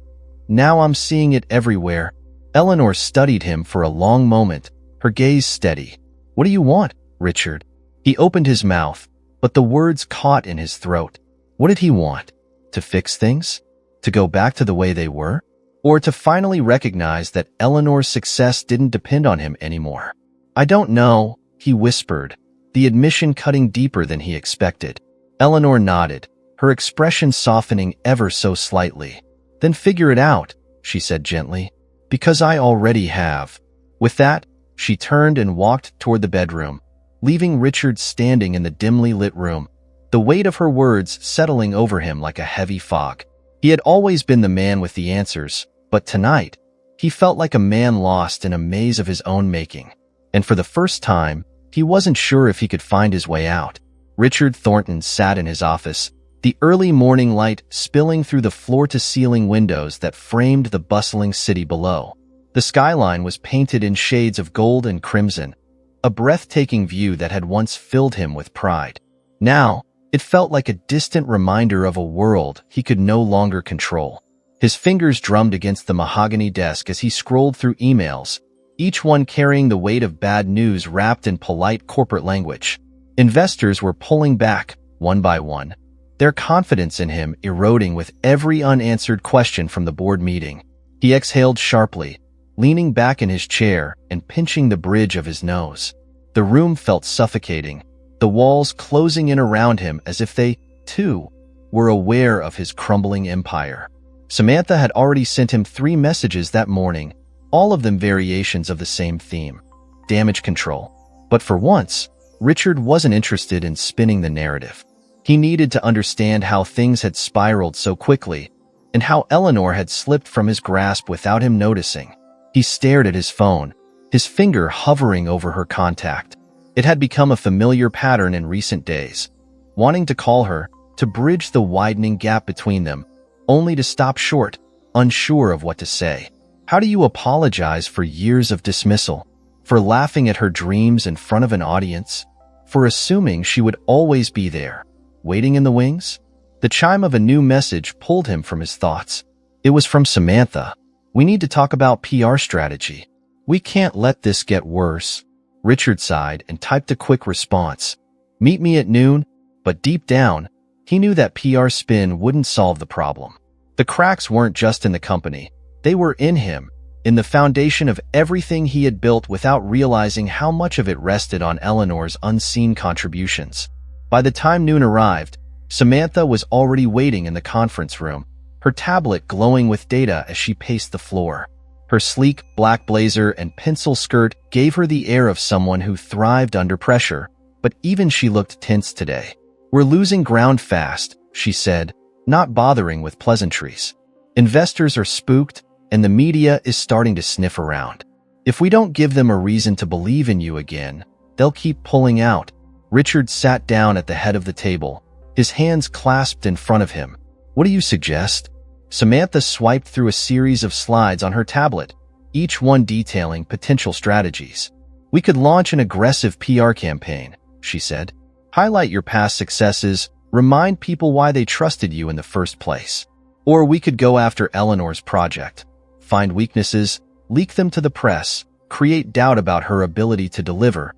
I'm seeing it everywhere." Eleanor studied him for a long moment, her gaze steady. "What do you want, Richard?" He opened his mouth, but the words caught in his throat. What did he want? To fix things? To go back to the way they were? Or to finally recognize that Eleanor's success didn't depend on him anymore? "I don't know," he whispered, the admission cutting deeper than he expected. Eleanor nodded, her expression softening ever so slightly. "Then figure it out," she said gently. "Because I already have." With that, she turned and walked toward the bedroom, leaving Richard standing in the dimly lit room, the weight of her words settling over him like a heavy fog. He had always been the man with the answers, but tonight, he felt like a man lost in a maze of his own making. And for the first time, he wasn't sure if he could find his way out. Richard Thornton sat in his office, the early morning light spilling through the floor-to-ceiling windows that framed the bustling city below. The skyline was painted in shades of gold and crimson, a breathtaking view that had once filled him with pride. Now, it felt like a distant reminder of a world he could no longer control. His fingers drummed against the mahogany desk as he scrolled through emails, each one carrying the weight of bad news wrapped in polite corporate language. Investors were pulling back, one by one, their confidence in him eroding with every unanswered question from the board meeting. He exhaled sharply, leaning back in his chair and pinching the bridge of his nose. The room felt suffocating, the walls closing in around him as if they, too, were aware of his crumbling empire. Samantha had already sent him 3 messages that morning, all of them variations of the same theme: damage control. But for once, Richard wasn't interested in spinning the narrative. He needed to understand how things had spiraled so quickly, and how Eleanor had slipped from his grasp without him noticing. He stared at his phone, his finger hovering over her contact. It had become a familiar pattern in recent days, wanting to call her, to bridge the widening gap between them, only to stop short, unsure of what to say. How do you apologize for years of dismissal? For laughing at her dreams in front of an audience? For assuming she would always be there, waiting in the wings? The chime of a new message pulled him from his thoughts. It was from Samantha. "We need to talk about PR strategy. We can't let this get worse." Richard sighed and typed a quick response. "Meet me at noon," but deep down, he knew that PR spin wouldn't solve the problem. The cracks weren't just in the company. They were in him, in the foundation of everything he had built without realizing how much of it rested on Eleanor's unseen contributions. By the time noon arrived, Samantha was already waiting in the conference room, her tablet glowing with data as she paced the floor. Her sleek black blazer and pencil skirt gave her the air of someone who thrived under pressure, but even she looked tense today. "We're losing ground fast," she said, not bothering with pleasantries. "Investors are spooked, and the media is starting to sniff around. If we don't give them a reason to believe in you again, they'll keep pulling out." Richard sat down at the head of the table, his hands clasped in front of him. "What do you suggest?" Samantha swiped through a series of slides on her tablet, each one detailing potential strategies. "We could launch an aggressive PR campaign," she said. "Highlight your past successes, remind people why they trusted you in the first place. Or we could go after Eleanor's project. find weaknesses, leak them to the press, create doubt about her ability to deliver.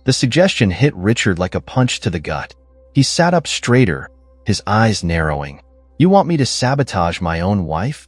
The suggestion hit Richard like a punch to the gut. He sat up straighter, his eyes narrowing. "You want me to sabotage my own wife?"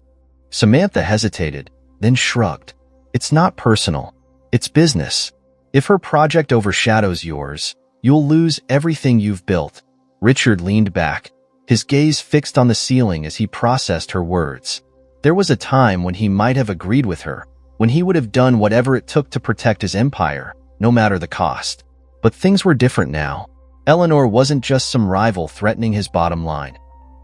Samantha hesitated, then shrugged. "It's not personal. It's business. If her project overshadows yours, you'll lose everything you've built." Richard leaned back, his gaze fixed on the ceiling as he processed her words. There was a time when he might have agreed with her, when he would have done whatever it took to protect his empire, no matter the cost. But things were different now. Eleanor wasn't just some rival threatening his bottom line.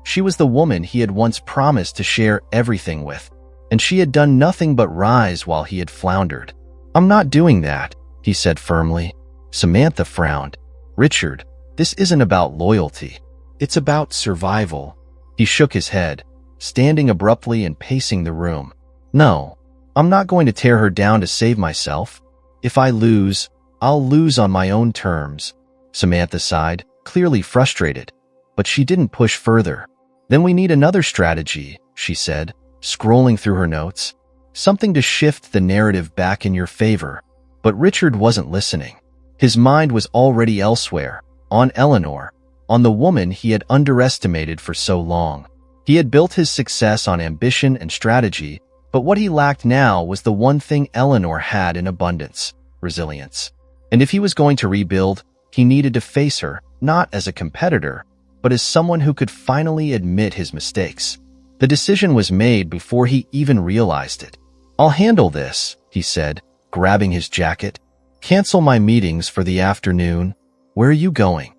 She was the woman he had once promised to share everything with, and she had done nothing but rise while he had floundered. "I'm not doing that," he said firmly. Samantha frowned. "Richard, this isn't about loyalty. It's about survival." He shook his head, standing abruptly and pacing the room. "No, I'm not going to tear her down to save myself. If I lose, I'll lose on my own terms." Samantha sighed, clearly frustrated, but she didn't push further. "Then we need another strategy," she said, scrolling through her notes. "Something to shift the narrative back in your favor." But Richard wasn't listening. His mind was already elsewhere, on Eleanor, on the woman he had underestimated for so long. He had built his success on ambition and strategy, but what he lacked now was the one thing Eleanor had in abundance: resilience. And if he was going to rebuild, he needed to face her, not as a competitor, but as someone who could finally admit his mistakes. The decision was made before he even realized it. "I'll handle this," he said, grabbing his jacket. "Cancel my meetings for the afternoon." "Where are you going?"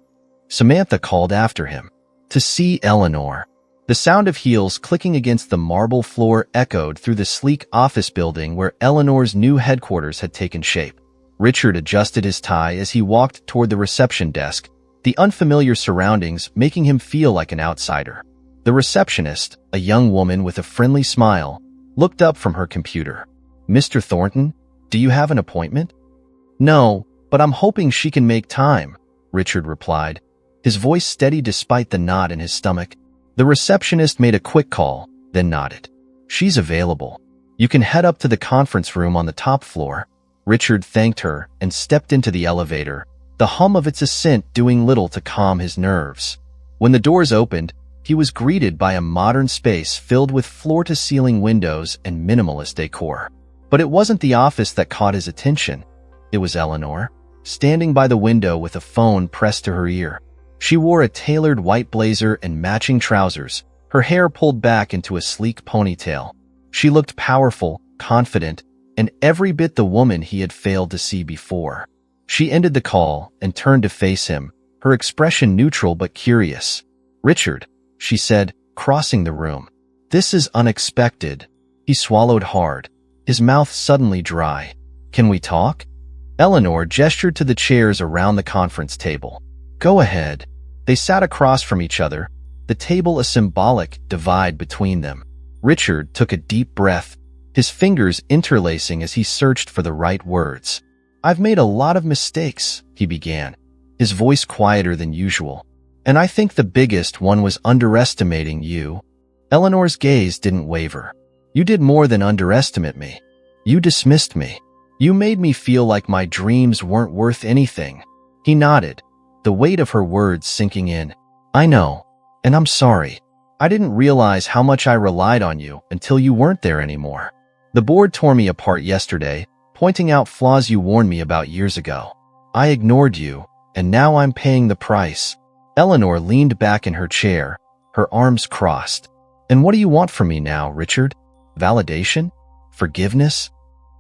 Samantha called after him. "To see Eleanor." The sound of heels clicking against the marble floor echoed through the sleek office building where Eleanor's new headquarters had taken shape. Richard adjusted his tie as he walked toward the reception desk, the unfamiliar surroundings making him feel like an outsider. The receptionist, a young woman with a friendly smile, looked up from her computer. "Mr. Thornton, do you have an appointment?" "No, but I'm hoping she can make time," Richard replied, his voice steady despite the knot in his stomach. The receptionist made a quick call, then nodded. "She's available. You can head up to the conference room on the top floor." Richard thanked her and stepped into the elevator, the hum of its ascent doing little to calm his nerves. When the doors opened, he was greeted by a modern space filled with floor-to-ceiling windows and minimalist decor. But it wasn't the office that caught his attention. It was Eleanor, standing by the window with a phone pressed to her ear. She wore a tailored white blazer and matching trousers, her hair pulled back into a sleek ponytail. She looked powerful, confident, and every bit the woman he had failed to see before. She ended the call and turned to face him, her expression neutral but curious. "Richard," she said, crossing the room. "This is unexpected." He swallowed hard, his mouth suddenly dry. "Can we talk?" Eleanor gestured to the chairs around the conference table. "Go ahead." They sat across from each other, the table a symbolic divide between them. Richard took a deep breath, his fingers interlacing as he searched for the right words. "I've made a lot of mistakes," he began, his voice quieter than usual. "And I think the biggest one was underestimating you." Eleanor's gaze didn't waver. "You did more than underestimate me. You dismissed me. You made me feel like my dreams weren't worth anything." He nodded, the weight of her words sinking in. "I know, and I'm sorry. I didn't realize how much I relied on you until you weren't there anymore. The board tore me apart yesterday, pointing out flaws you warned me about years ago. I ignored you, and now I'm paying the price." Eleanor leaned back in her chair, her arms crossed. "And what do you want from me now, Richard? Validation? Forgiveness?"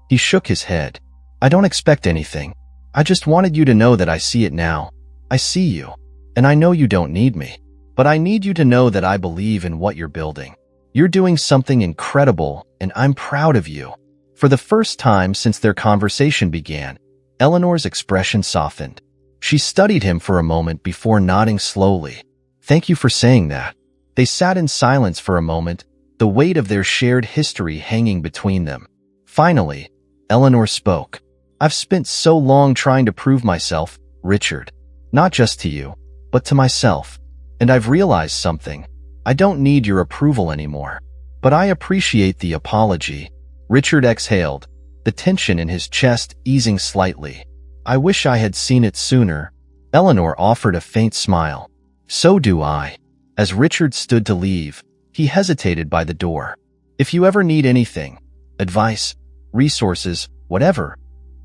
He shook his head. "I don't expect anything. I just wanted you to know that I see it now. I see you, and I know you don't need me. But I need you to know that I believe in what you're building. You're doing something incredible, and I'm proud of you." For the first time since their conversation began, Eleanor's expression softened. She studied him for a moment before nodding slowly. "Thank you for saying that." They sat in silence for a moment, the weight of their shared history hanging between them. Finally, Eleanor spoke. "I've spent so long trying to prove myself, Richard. Not just to you, but to myself. And I've realized something. I don't need your approval anymore. But I appreciate the apology." Richard exhaled, the tension in his chest easing slightly. "I wish I had seen it sooner." Eleanor offered a faint smile. "So do I." As Richard stood to leave, he hesitated by the door. "If you ever need anything, advice, resources, whatever,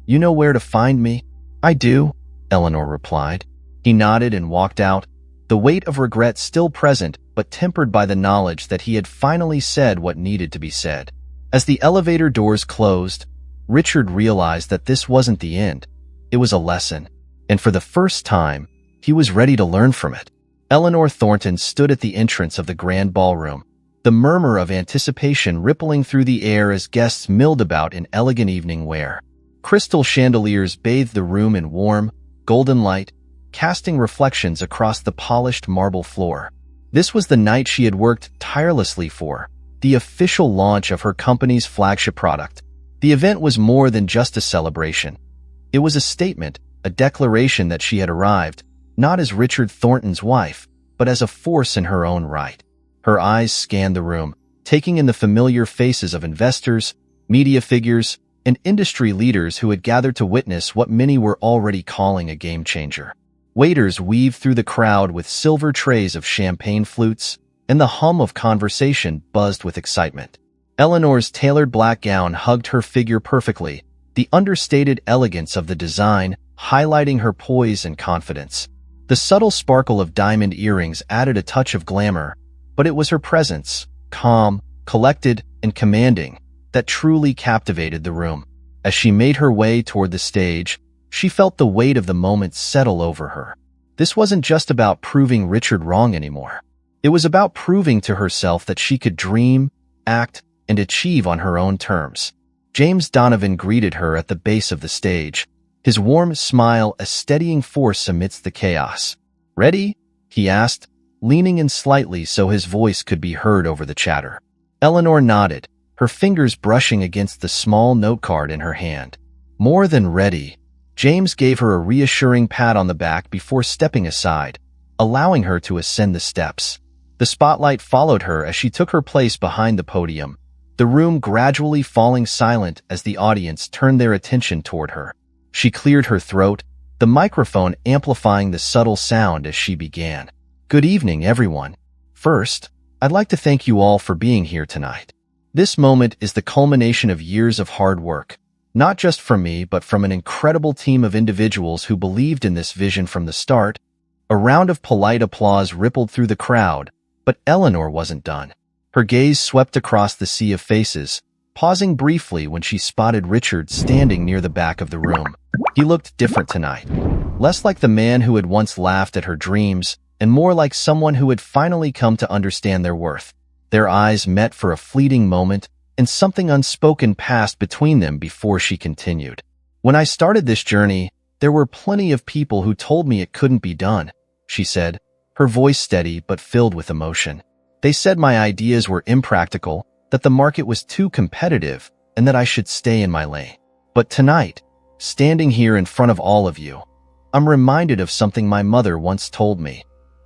you know where to find me." "I do," Eleanor replied. He nodded and walked out, the weight of regret still present but tempered by the knowledge that he had finally said what needed to be said. As the elevator doors closed, Richard realized that this wasn't the end. It was a lesson, and for the first time, he was ready to learn from it. Eleanor Thornton stood at the entrance of the grand ballroom, the murmur of anticipation rippling through the air as guests milled about in elegant evening wear. Crystal chandeliers bathed the room in warm, golden light, casting reflections across the polished marble floor. This was the night she had worked tirelessly for, the official launch of her company's flagship product. The event was more than just a celebration. It was a statement, a declaration that she had arrived, not as Richard Thornton's wife, but as a force in her own right. Her eyes scanned the room, taking in the familiar faces of investors, media figures, and industry leaders who had gathered to witness what many were already calling a game-changer. Waiters weaved through the crowd with silver trays of champagne flutes, and the hum of conversation buzzed with excitement. Eleanor's tailored black gown hugged her figure perfectly, the understated elegance of the design highlighting her poise and confidence. The subtle sparkle of diamond earrings added a touch of glamour, but it was her presence, calm, collected, and commanding, that truly captivated the room. As she made her way toward the stage, she felt the weight of the moment settle over her. This wasn't just about proving Richard wrong anymore. It was about proving to herself that she could dream, act, and achieve on her own terms. James Donovan greeted her at the base of the stage, his warm smile a steadying force amidst the chaos. "Ready?" he asked, leaning in slightly so his voice could be heard over the chatter. Eleanor nodded, her fingers brushing against the small note card in her hand. "More than ready." James gave her a reassuring pat on the back before stepping aside, allowing her to ascend the steps. The spotlight followed her as she took her place behind the podium, the room gradually falling silent as the audience turned their attention toward her. She cleared her throat, the microphone amplifying the subtle sound as she began. "Good evening, everyone. First, I'd like to thank you all for being here tonight. This moment is the culmination of years of hard work, not just from me, but from an incredible team of individuals who believed in this vision from the start." A round of polite applause rippled through the crowd, but Eleanor wasn't done. Her gaze swept across the sea of faces, pausing briefly when she spotted Richard standing near the back of the room. He looked different tonight, less like the man who had once laughed at her dreams, and more like someone who had finally come to understand their worth. Their eyes met for a fleeting moment, and something unspoken passed between them before she continued. "When I started this journey, there were plenty of people who told me it couldn't be done," she said, her voice steady but filled with emotion. "They said my ideas were impractical, that the market was too competitive, and that I should stay in my lane. But tonight, standing here in front of all of you, I'm reminded of something my mother once told me.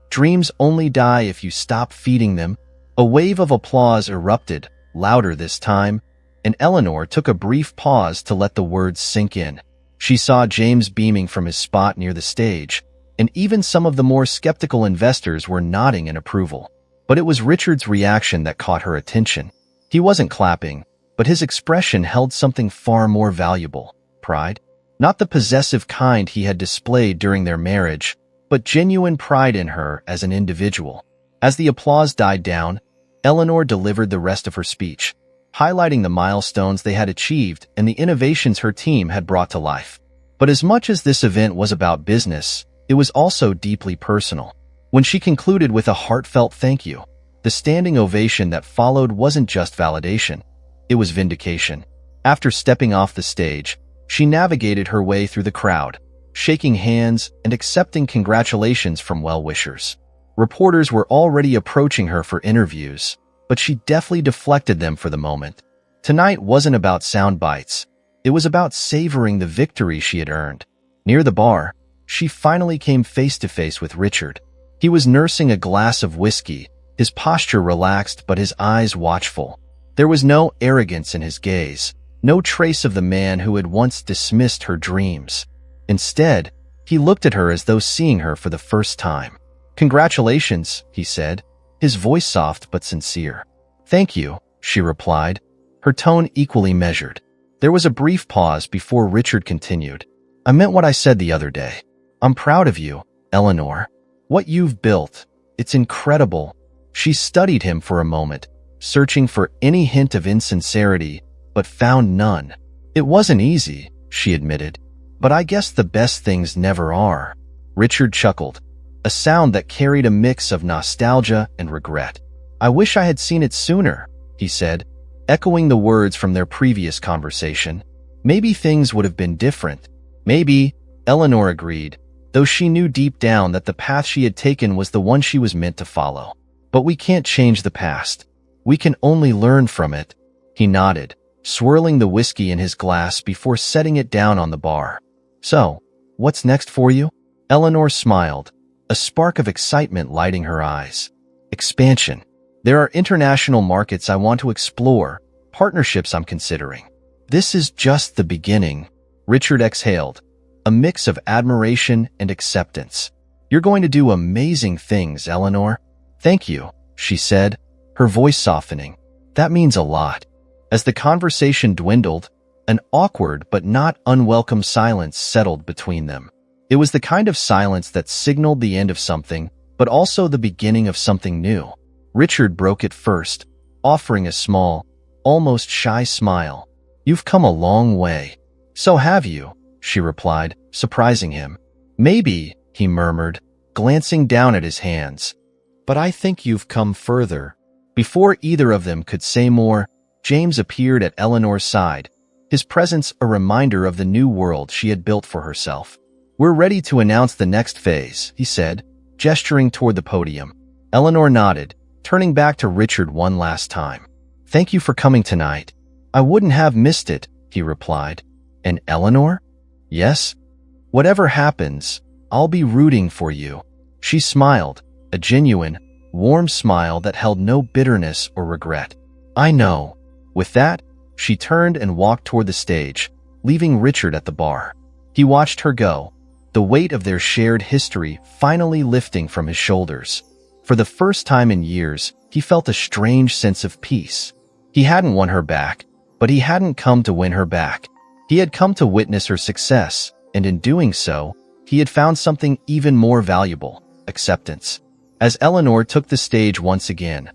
Dreams only die if you stop feeding them." A wave of applause erupted, louder this time, and Eleanor took a brief pause to let the words sink in. She saw James beaming from his spot near the stage, and even some of the more skeptical investors were nodding in approval. But it was Richard's reaction that caught her attention. He wasn't clapping, but his expression held something far more valuable: pride. Not the possessive kind he had displayed during their marriage, but genuine pride in her as an individual. As the applause died down, Eleanor delivered the rest of her speech, highlighting the milestones they had achieved and the innovations her team had brought to life. But as much as this event was about business, it was also deeply personal. When she concluded with a heartfelt thank you, the standing ovation that followed wasn't just validation, it was vindication. After stepping off the stage, she navigated her way through the crowd, shaking hands and accepting congratulations from well-wishers. Reporters were already approaching her for interviews, but she deftly deflected them for the moment. Tonight wasn't about sound bites. It was about savoring the victory she had earned. Near the bar, she finally came face to face with Richard. He was nursing a glass of whiskey, his posture relaxed but his eyes watchful. There was no arrogance in his gaze, no trace of the man who had once dismissed her dreams. Instead, he looked at her as though seeing her for the first time. "Congratulations," he said, his voice soft but sincere. "Thank you," she replied, her tone equally measured. There was a brief pause before Richard continued. "I meant what I said the other day. I'm proud of you, Eleanor. What you've built, it's incredible." She studied him for a moment, searching for any hint of insincerity, but found none. "It wasn't easy," she admitted, "but I guess the best things never are." Richard chuckled, a sound that carried a mix of nostalgia and regret. "I wish I had seen it sooner," he said, echoing the words from their previous conversation. "Maybe things would have been different." "Maybe," Eleanor agreed, though she knew deep down that the path she had taken was the one she was meant to follow. "But we can't change the past. We can only learn from it." He nodded, swirling the whiskey in his glass before setting it down on the bar. "So, what's next for you?" Eleanor smiled, a spark of excitement lighting her eyes. "Expansion. There are international markets I want to explore, partnerships I'm considering." "This is just the beginning," Richard exhaled, a mix of admiration and acceptance. "You're going to do amazing things, Eleanor." "Thank you," she said, her voice softening. "That means a lot." As the conversation dwindled, an awkward but not unwelcome silence settled between them. It was the kind of silence that signaled the end of something, but also the beginning of something new. Richard broke it first, offering a small, almost shy smile. "You've come a long way." "So have you," she replied, surprising him. "Maybe," he murmured, glancing down at his hands. "But I think you've come further." Before either of them could say more, James appeared at Eleanor's side, his presence a reminder of the new world she had built for herself. "We're ready to announce the next phase," he said, gesturing toward the podium. Eleanor nodded, turning back to Richard one last time. "Thank you for coming tonight." "I wouldn't have missed it," he replied. "And Eleanor?" "Yes? Whatever happens, I'll be rooting for you." She smiled, a genuine, warm smile that held no bitterness or regret. "I know." With that, she turned and walked toward the stage, leaving Richard at the bar. He watched her go, the weight of their shared history finally lifting from his shoulders. For the first time in years, he felt a strange sense of peace. He hadn't won her back, but he hadn't come to win her back. He had come to witness her success, and in doing so, he had found something even more valuable: acceptance. As Eleanor took the stage once again,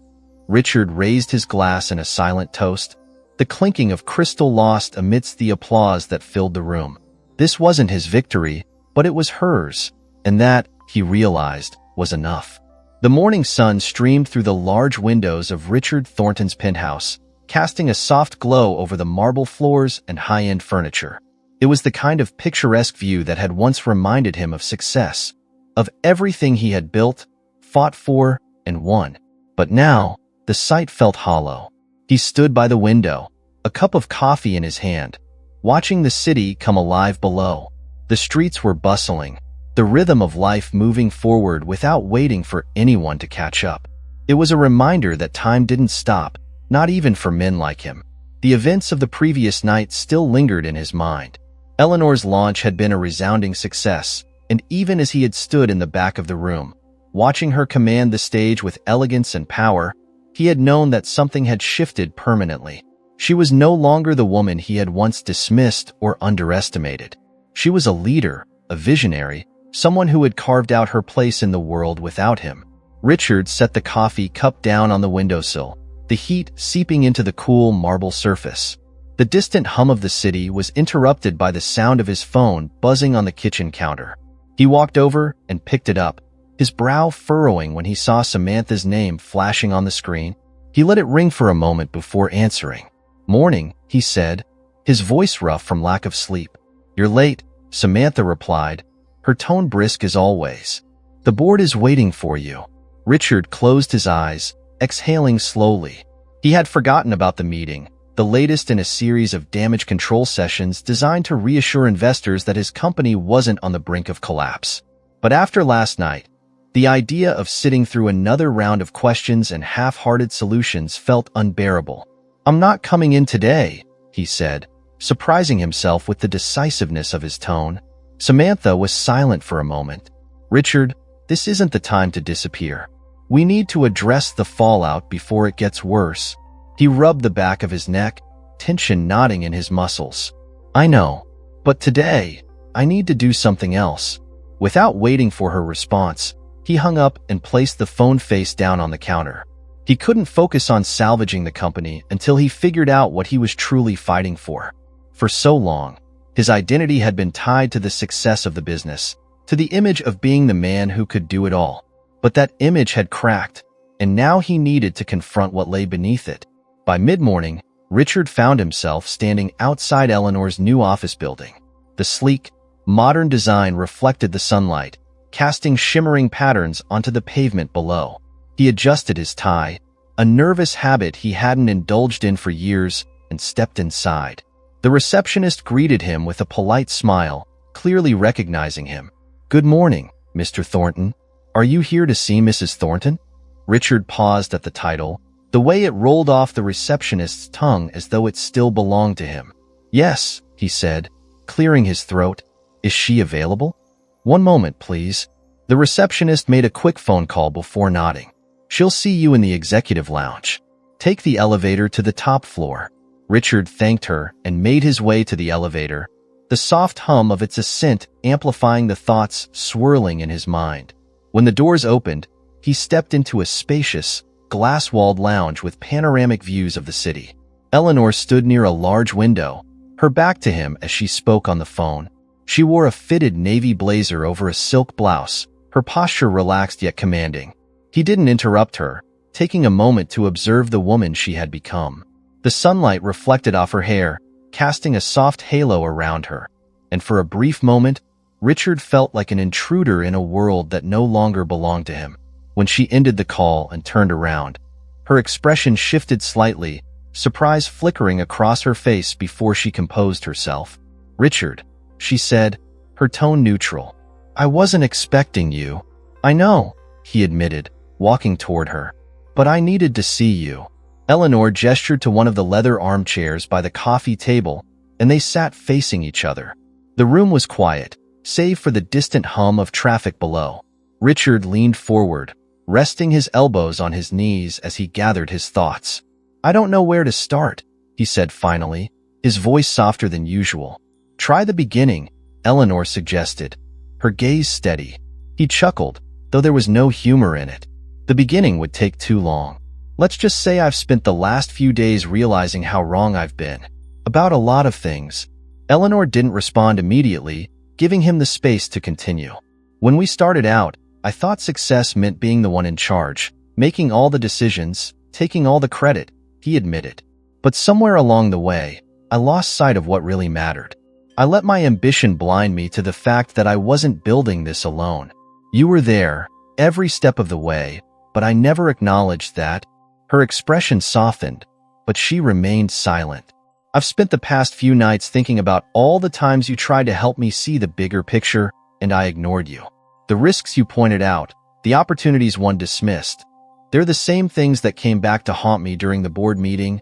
Richard raised his glass in a silent toast, the clinking of crystal lost amidst the applause that filled the room. This wasn't his victory, but it was hers, and that, he realized, was enough. The morning sun streamed through the large windows of Richard Thornton's penthouse, casting a soft glow over the marble floors and high-end furniture. It was the kind of picturesque view that had once reminded him of success, of everything he had built, fought for, and won. But now, the sight felt hollow. He stood by the window, a cup of coffee in his hand, watching the city come alive below. The streets were bustling, the rhythm of life moving forward without waiting for anyone to catch up. It was a reminder that time didn't stop, not even for men like him. The events of the previous night still lingered in his mind. Eleanor's launch had been a resounding success, and even as he had stood in the back of the room, watching her command the stage with elegance and power, he had known that something had shifted permanently. She was no longer the woman he had once dismissed or underestimated. She was a leader, a visionary, someone who had carved out her place in the world without him. Richard set the coffee cup down on the windowsill, the heat seeping into the cool marble surface. The distant hum of the city was interrupted by the sound of his phone buzzing on the kitchen counter. He walked over and picked it up, his brow furrowing when he saw Samantha's name flashing on the screen. He let it ring for a moment before answering. "Morning," he said, his voice rough from lack of sleep. "You're late," Samantha replied, her tone brisk as always. "The board is waiting for you." Richard closed his eyes, exhaling slowly. He had forgotten about the meeting, the latest in a series of damage control sessions designed to reassure investors that his company wasn't on the brink of collapse. But after last night, the idea of sitting through another round of questions and half-hearted solutions felt unbearable. "I'm not coming in today," he said, surprising himself with the decisiveness of his tone. Samantha was silent for a moment. "Richard, this isn't the time to disappear. We need to address the fallout before it gets worse." He rubbed the back of his neck, tension knotting in his muscles. "I know, but today, I need to do something else." Without waiting for her response, he hung up and placed the phone face down on the counter. He couldn't focus on salvaging the company until he figured out what he was truly fighting for. For so long, his identity had been tied to the success of the business, to the image of being the man who could do it all. But that image had cracked, and now he needed to confront what lay beneath it. By mid-morning, Richard found himself standing outside Eleanor's new office building. The sleek, modern design reflected the sunlight, casting shimmering patterns onto the pavement below. He adjusted his tie, a nervous habit he hadn't indulged in for years, and stepped inside. The receptionist greeted him with a polite smile, clearly recognizing him. "Good morning, Mr. Thornton. Are you here to see Mrs. Thornton?" Richard paused at the title, the way it rolled off the receptionist's tongue as though it still belonged to him. "Yes," he said, clearing his throat. "Is she available?" "One moment, please." The receptionist made a quick phone call before nodding. "She'll see you in the executive lounge. Take the elevator to the top floor." Richard thanked her and made his way to the elevator, the soft hum of its ascent amplifying the thoughts swirling in his mind. When the doors opened, he stepped into a spacious, glass-walled lounge with panoramic views of the city. Eleanor stood near a large window, her back to him as she spoke on the phone. She wore a fitted navy blazer over a silk blouse, her posture relaxed yet commanding. He didn't interrupt her, taking a moment to observe the woman she had become. The sunlight reflected off her hair, casting a soft halo around her, and for a brief moment, Richard felt like an intruder in a world that no longer belonged to him. When she ended the call and turned around, her expression shifted slightly, surprise flickering across her face before she composed herself. "Richard," she said, her tone neutral. "I wasn't expecting you." "I know," he admitted, walking toward her. "But I needed to see you." Eleanor gestured to one of the leather armchairs by the coffee table, and they sat facing each other. The room was quiet, save for the distant hum of traffic below. Richard leaned forward, resting his elbows on his knees as he gathered his thoughts. "I don't know where to start," he said finally, his voice softer than usual. "Try the beginning," Eleanor suggested, her gaze steady. He chuckled, though there was no humor in it. "The beginning would take too long. Let's just say I've spent the last few days realizing how wrong I've been. About a lot of things." Eleanor didn't respond immediately, giving him the space to continue. "When we started out, I thought success meant being the one in charge, making all the decisions, taking all the credit," he admitted. "But somewhere along the way, I lost sight of what really mattered. I let my ambition blind me to the fact that I wasn't building this alone. You were there, every step of the way, but I never acknowledged that." Her expression softened, but she remained silent. "I've spent the past few nights thinking about all the times you tried to help me see the bigger picture, and I ignored you. The risks you pointed out, the opportunities one dismissed. They're the same things that came back to haunt me during the board meeting."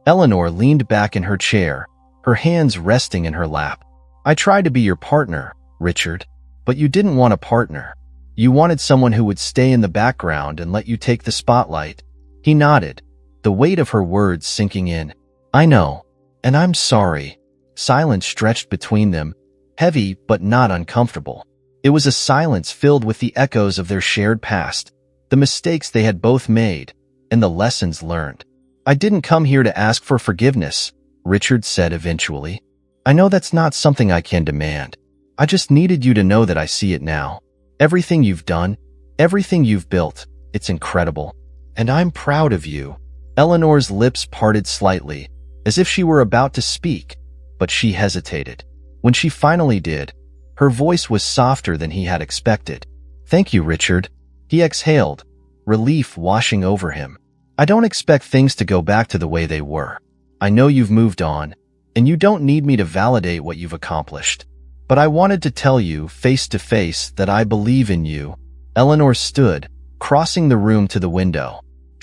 Eleanor leaned back in her chair, her hands resting in her lap. "I tried to be your partner, Richard, but you didn't want a partner. You wanted someone who would stay in the background and let you take the spotlight." He nodded, the weight of her words sinking in. "I know, and I'm sorry." Silence stretched between them, heavy but not uncomfortable. It was a silence filled with the echoes of their shared past, the mistakes they had both made, and the lessons learned. "I didn't come here to ask for forgiveness," Richard said eventually. "I know that's not something I can demand. I just needed you to know that I see it now. Everything you've done, everything you've built, it's incredible. And I'm proud of you." Eleanor's lips parted slightly, as if she were about to speak, but she hesitated. When she finally did, her voice was softer than he had expected. "Thank you, Richard." He exhaled, relief washing over him. "I don't expect things to go back to the way they were. I know you've moved on, and you don't need me to validate what you've accomplished. But I wanted to tell you face to face that I believe in you." Eleanor stood, crossing the room to the window.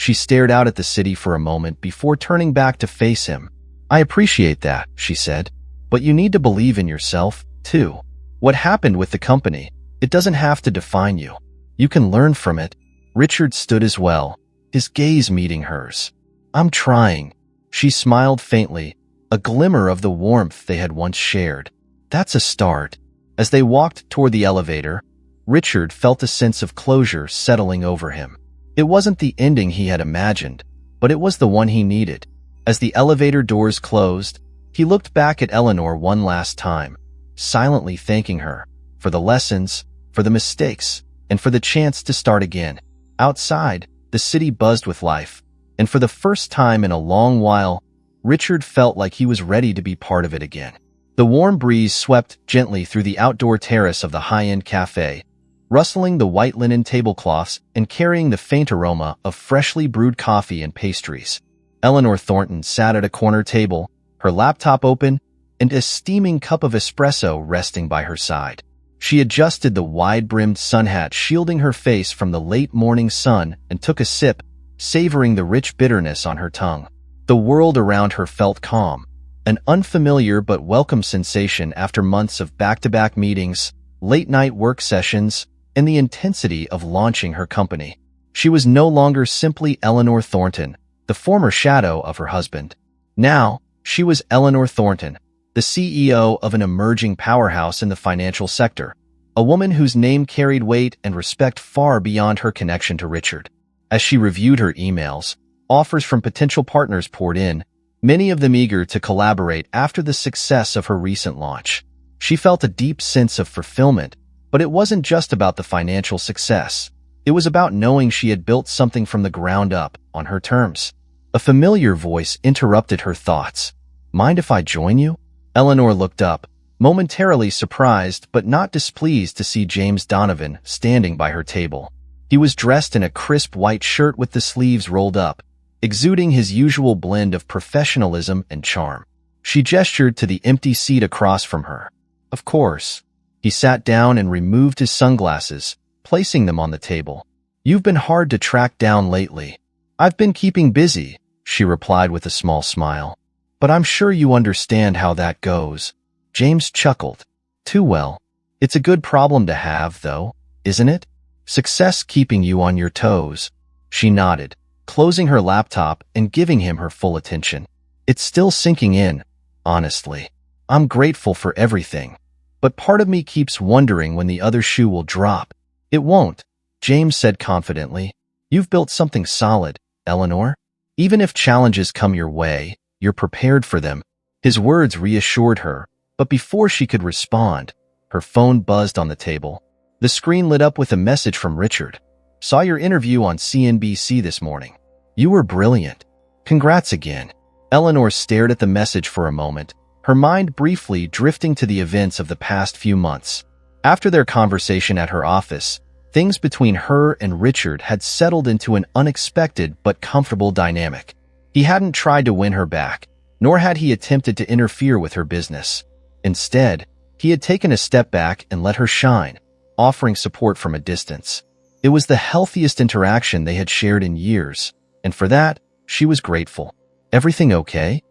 She stared out at the city for a moment before turning back to face him. "I appreciate that," she said. "But you need to believe in yourself, too. What happened with the company, it doesn't have to define you. You can learn from it." Richard stood as well, his gaze meeting hers. "I'm trying." She smiled faintly, a glimmer of the warmth they had once shared. "That's a start." As they walked toward the elevator, Richard felt a sense of closure settling over him. It wasn't the ending he had imagined, but it was the one he needed. As the elevator doors closed, he looked back at Eleanor one last time, silently thanking her for the lessons, for the mistakes, and for the chance to start again. Outside, the city buzzed with life, and for the first time in a long while, Richard felt like he was ready to be part of it again. The warm breeze swept gently through the outdoor terrace of the high-end cafe, rustling the white linen tablecloths and carrying the faint aroma of freshly brewed coffee and pastries. Eleanor Thornton sat at a corner table, her laptop open, and a steaming cup of espresso resting by her side. She adjusted the wide-brimmed sun hat shielding her face from the late morning sun and took a sip, savoring the rich bitterness on her tongue. The world around her felt calm, an unfamiliar but welcome sensation after months of back-to-back meetings, late-night work sessions, and the intensity of launching her company. She was no longer simply Eleanor Thornton, the former shadow of her husband. Now, she was Eleanor Thornton, the CEO of an emerging powerhouse in the financial sector, a woman whose name carried weight and respect far beyond her connection to Richard. As she reviewed her emails, offers from potential partners poured in, many of them eager to collaborate after the success of her recent launch. She felt a deep sense of fulfillment, but it wasn't just about the financial success. It was about knowing she had built something from the ground up, on her terms. A familiar voice interrupted her thoughts. "Mind if I join you?" Eleanor looked up, momentarily surprised but not displeased to see James Donovan standing by her table. He was dressed in a crisp white shirt with the sleeves rolled up, exuding his usual blend of professionalism and charm. She gestured to the empty seat across from her. "Of course." He sat down and removed his sunglasses, placing them on the table. "You've been hard to track down lately." "I've been keeping busy," she replied with a small smile. "But I'm sure you understand how that goes." James chuckled. "Too well. It's a good problem to have, though, isn't it? Success keeping you on your toes." She nodded, closing her laptop and giving him her full attention. "It's still sinking in, honestly. I'm grateful for everything. But part of me keeps wondering when the other shoe will drop." "It won't," James said confidently. "You've built something solid, Eleanor. Even if challenges come your way, you're prepared for them." His words reassured her, but before she could respond, her phone buzzed on the table. The screen lit up with a message from Richard. "Saw your interview on CNBC this morning. You were brilliant. Congrats again." Eleanor stared at the message for a moment, her mind briefly drifting to the events of the past few months. After their conversation at her office, things between her and Richard had settled into an unexpected but comfortable dynamic. He hadn't tried to win her back, nor had he attempted to interfere with her business. Instead, he had taken a step back and let her shine, offering support from a distance. It was the healthiest interaction they had shared in years, and for that, she was grateful. "Everything okay?"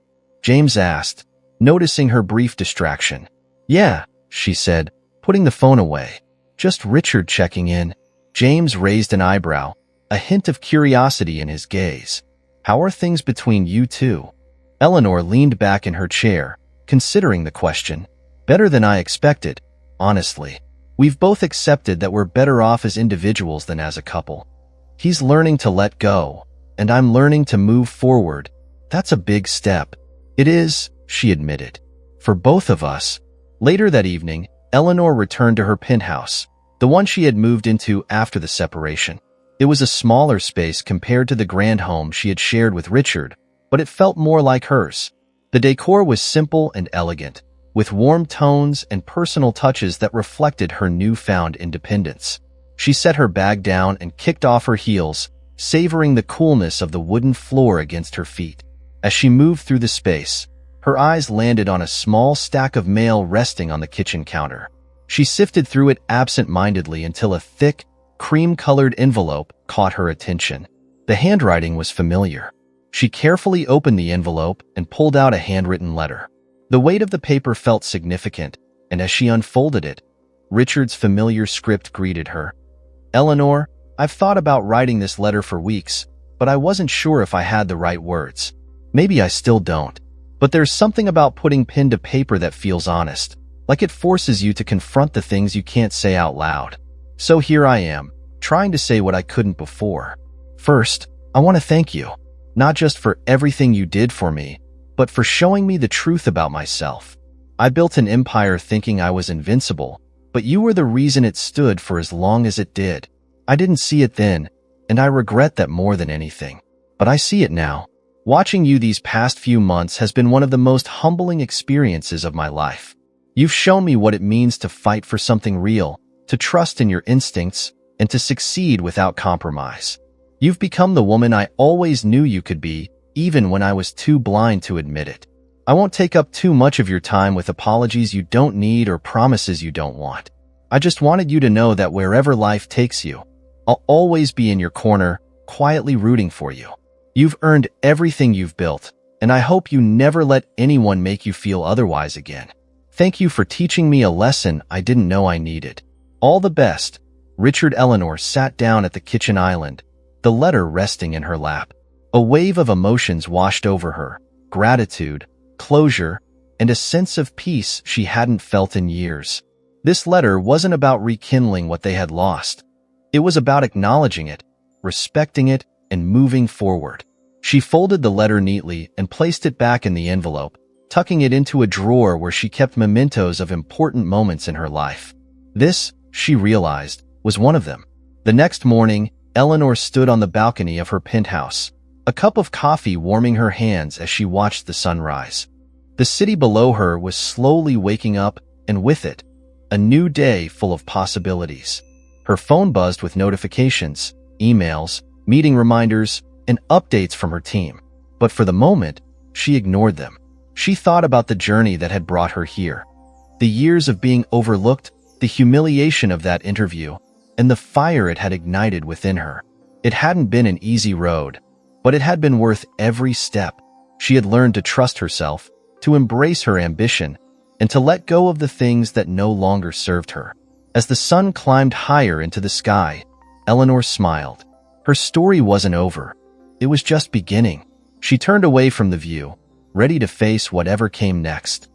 James asked, noticing her brief distraction. "Yeah," she said, putting the phone away. "Just Richard checking in." James raised an eyebrow, a hint of curiosity in his gaze. "How are things between you two?" Eleanor leaned back in her chair, considering the question. "Better than I expected, honestly. We've both accepted that we're better off as individuals than as a couple. He's learning to let go, and I'm learning to move forward. That's a big step." "It is," she admitted. "For both of us." Later that evening, Eleanor returned to her penthouse, the one she had moved into after the separation. It was a smaller space compared to the grand home she had shared with Richard, but it felt more like hers. The decor was simple and elegant, with warm tones and personal touches that reflected her newfound independence. She set her bag down and kicked off her heels, savoring the coolness of the wooden floor against her feet. As she moved through the space, her eyes landed on a small stack of mail resting on the kitchen counter. She sifted through it absent-mindedly until a thick, cream-colored envelope caught her attention. The handwriting was familiar. She carefully opened the envelope and pulled out a handwritten letter. The weight of the paper felt significant, and as she unfolded it, Richard's familiar script greeted her. "Eleanor, I've thought about writing this letter for weeks, but I wasn't sure if I had the right words. Maybe I still don't. But there's something about putting pen to paper that feels honest, like it forces you to confront the things you can't say out loud. So here I am, trying to say what I couldn't before. First, I want to thank you, not just for everything you did for me, but for showing me the truth about myself. I built an empire thinking I was invincible, but you were the reason it stood for as long as it did. I didn't see it then, and I regret that more than anything. But I see it now. Watching you these past few months has been one of the most humbling experiences of my life. You've shown me what it means to fight for something real, to trust in your instincts, and to succeed without compromise. You've become the woman I always knew you could be, even when I was too blind to admit it. I won't take up too much of your time with apologies you don't need or promises you don't want. I just wanted you to know that wherever life takes you, I'll always be in your corner, quietly rooting for you. You've earned everything you've built, and I hope you never let anyone make you feel otherwise again. Thank you for teaching me a lesson I didn't know I needed. All the best." Richard. Eleanor sat down at the kitchen island, the letter resting in her lap. A wave of emotions washed over her: gratitude, closure, and a sense of peace she hadn't felt in years. This letter wasn't about rekindling what they had lost. It was about acknowledging it, respecting it, and moving forward. She folded the letter neatly and placed it back in the envelope, tucking it into a drawer where she kept mementos of important moments in her life. This, she realized, was one of them. The next morning, Eleanor stood on the balcony of her penthouse, a cup of coffee warming her hands as she watched the sunrise. The city below her was slowly waking up, and with it, a new day full of possibilities. Her phone buzzed with notifications, emails, meeting reminders, and updates from her team. But for the moment, she ignored them. She thought about the journey that had brought her here. The years of being overlooked, the humiliation of that interview, and the fire it had ignited within her. It hadn't been an easy road, but it had been worth every step. She had learned to trust herself, to embrace her ambition, and to let go of the things that no longer served her. As the sun climbed higher into the sky, Eleanor smiled. Her story wasn't over. It was just beginning. She turned away from the view, ready to face whatever came next.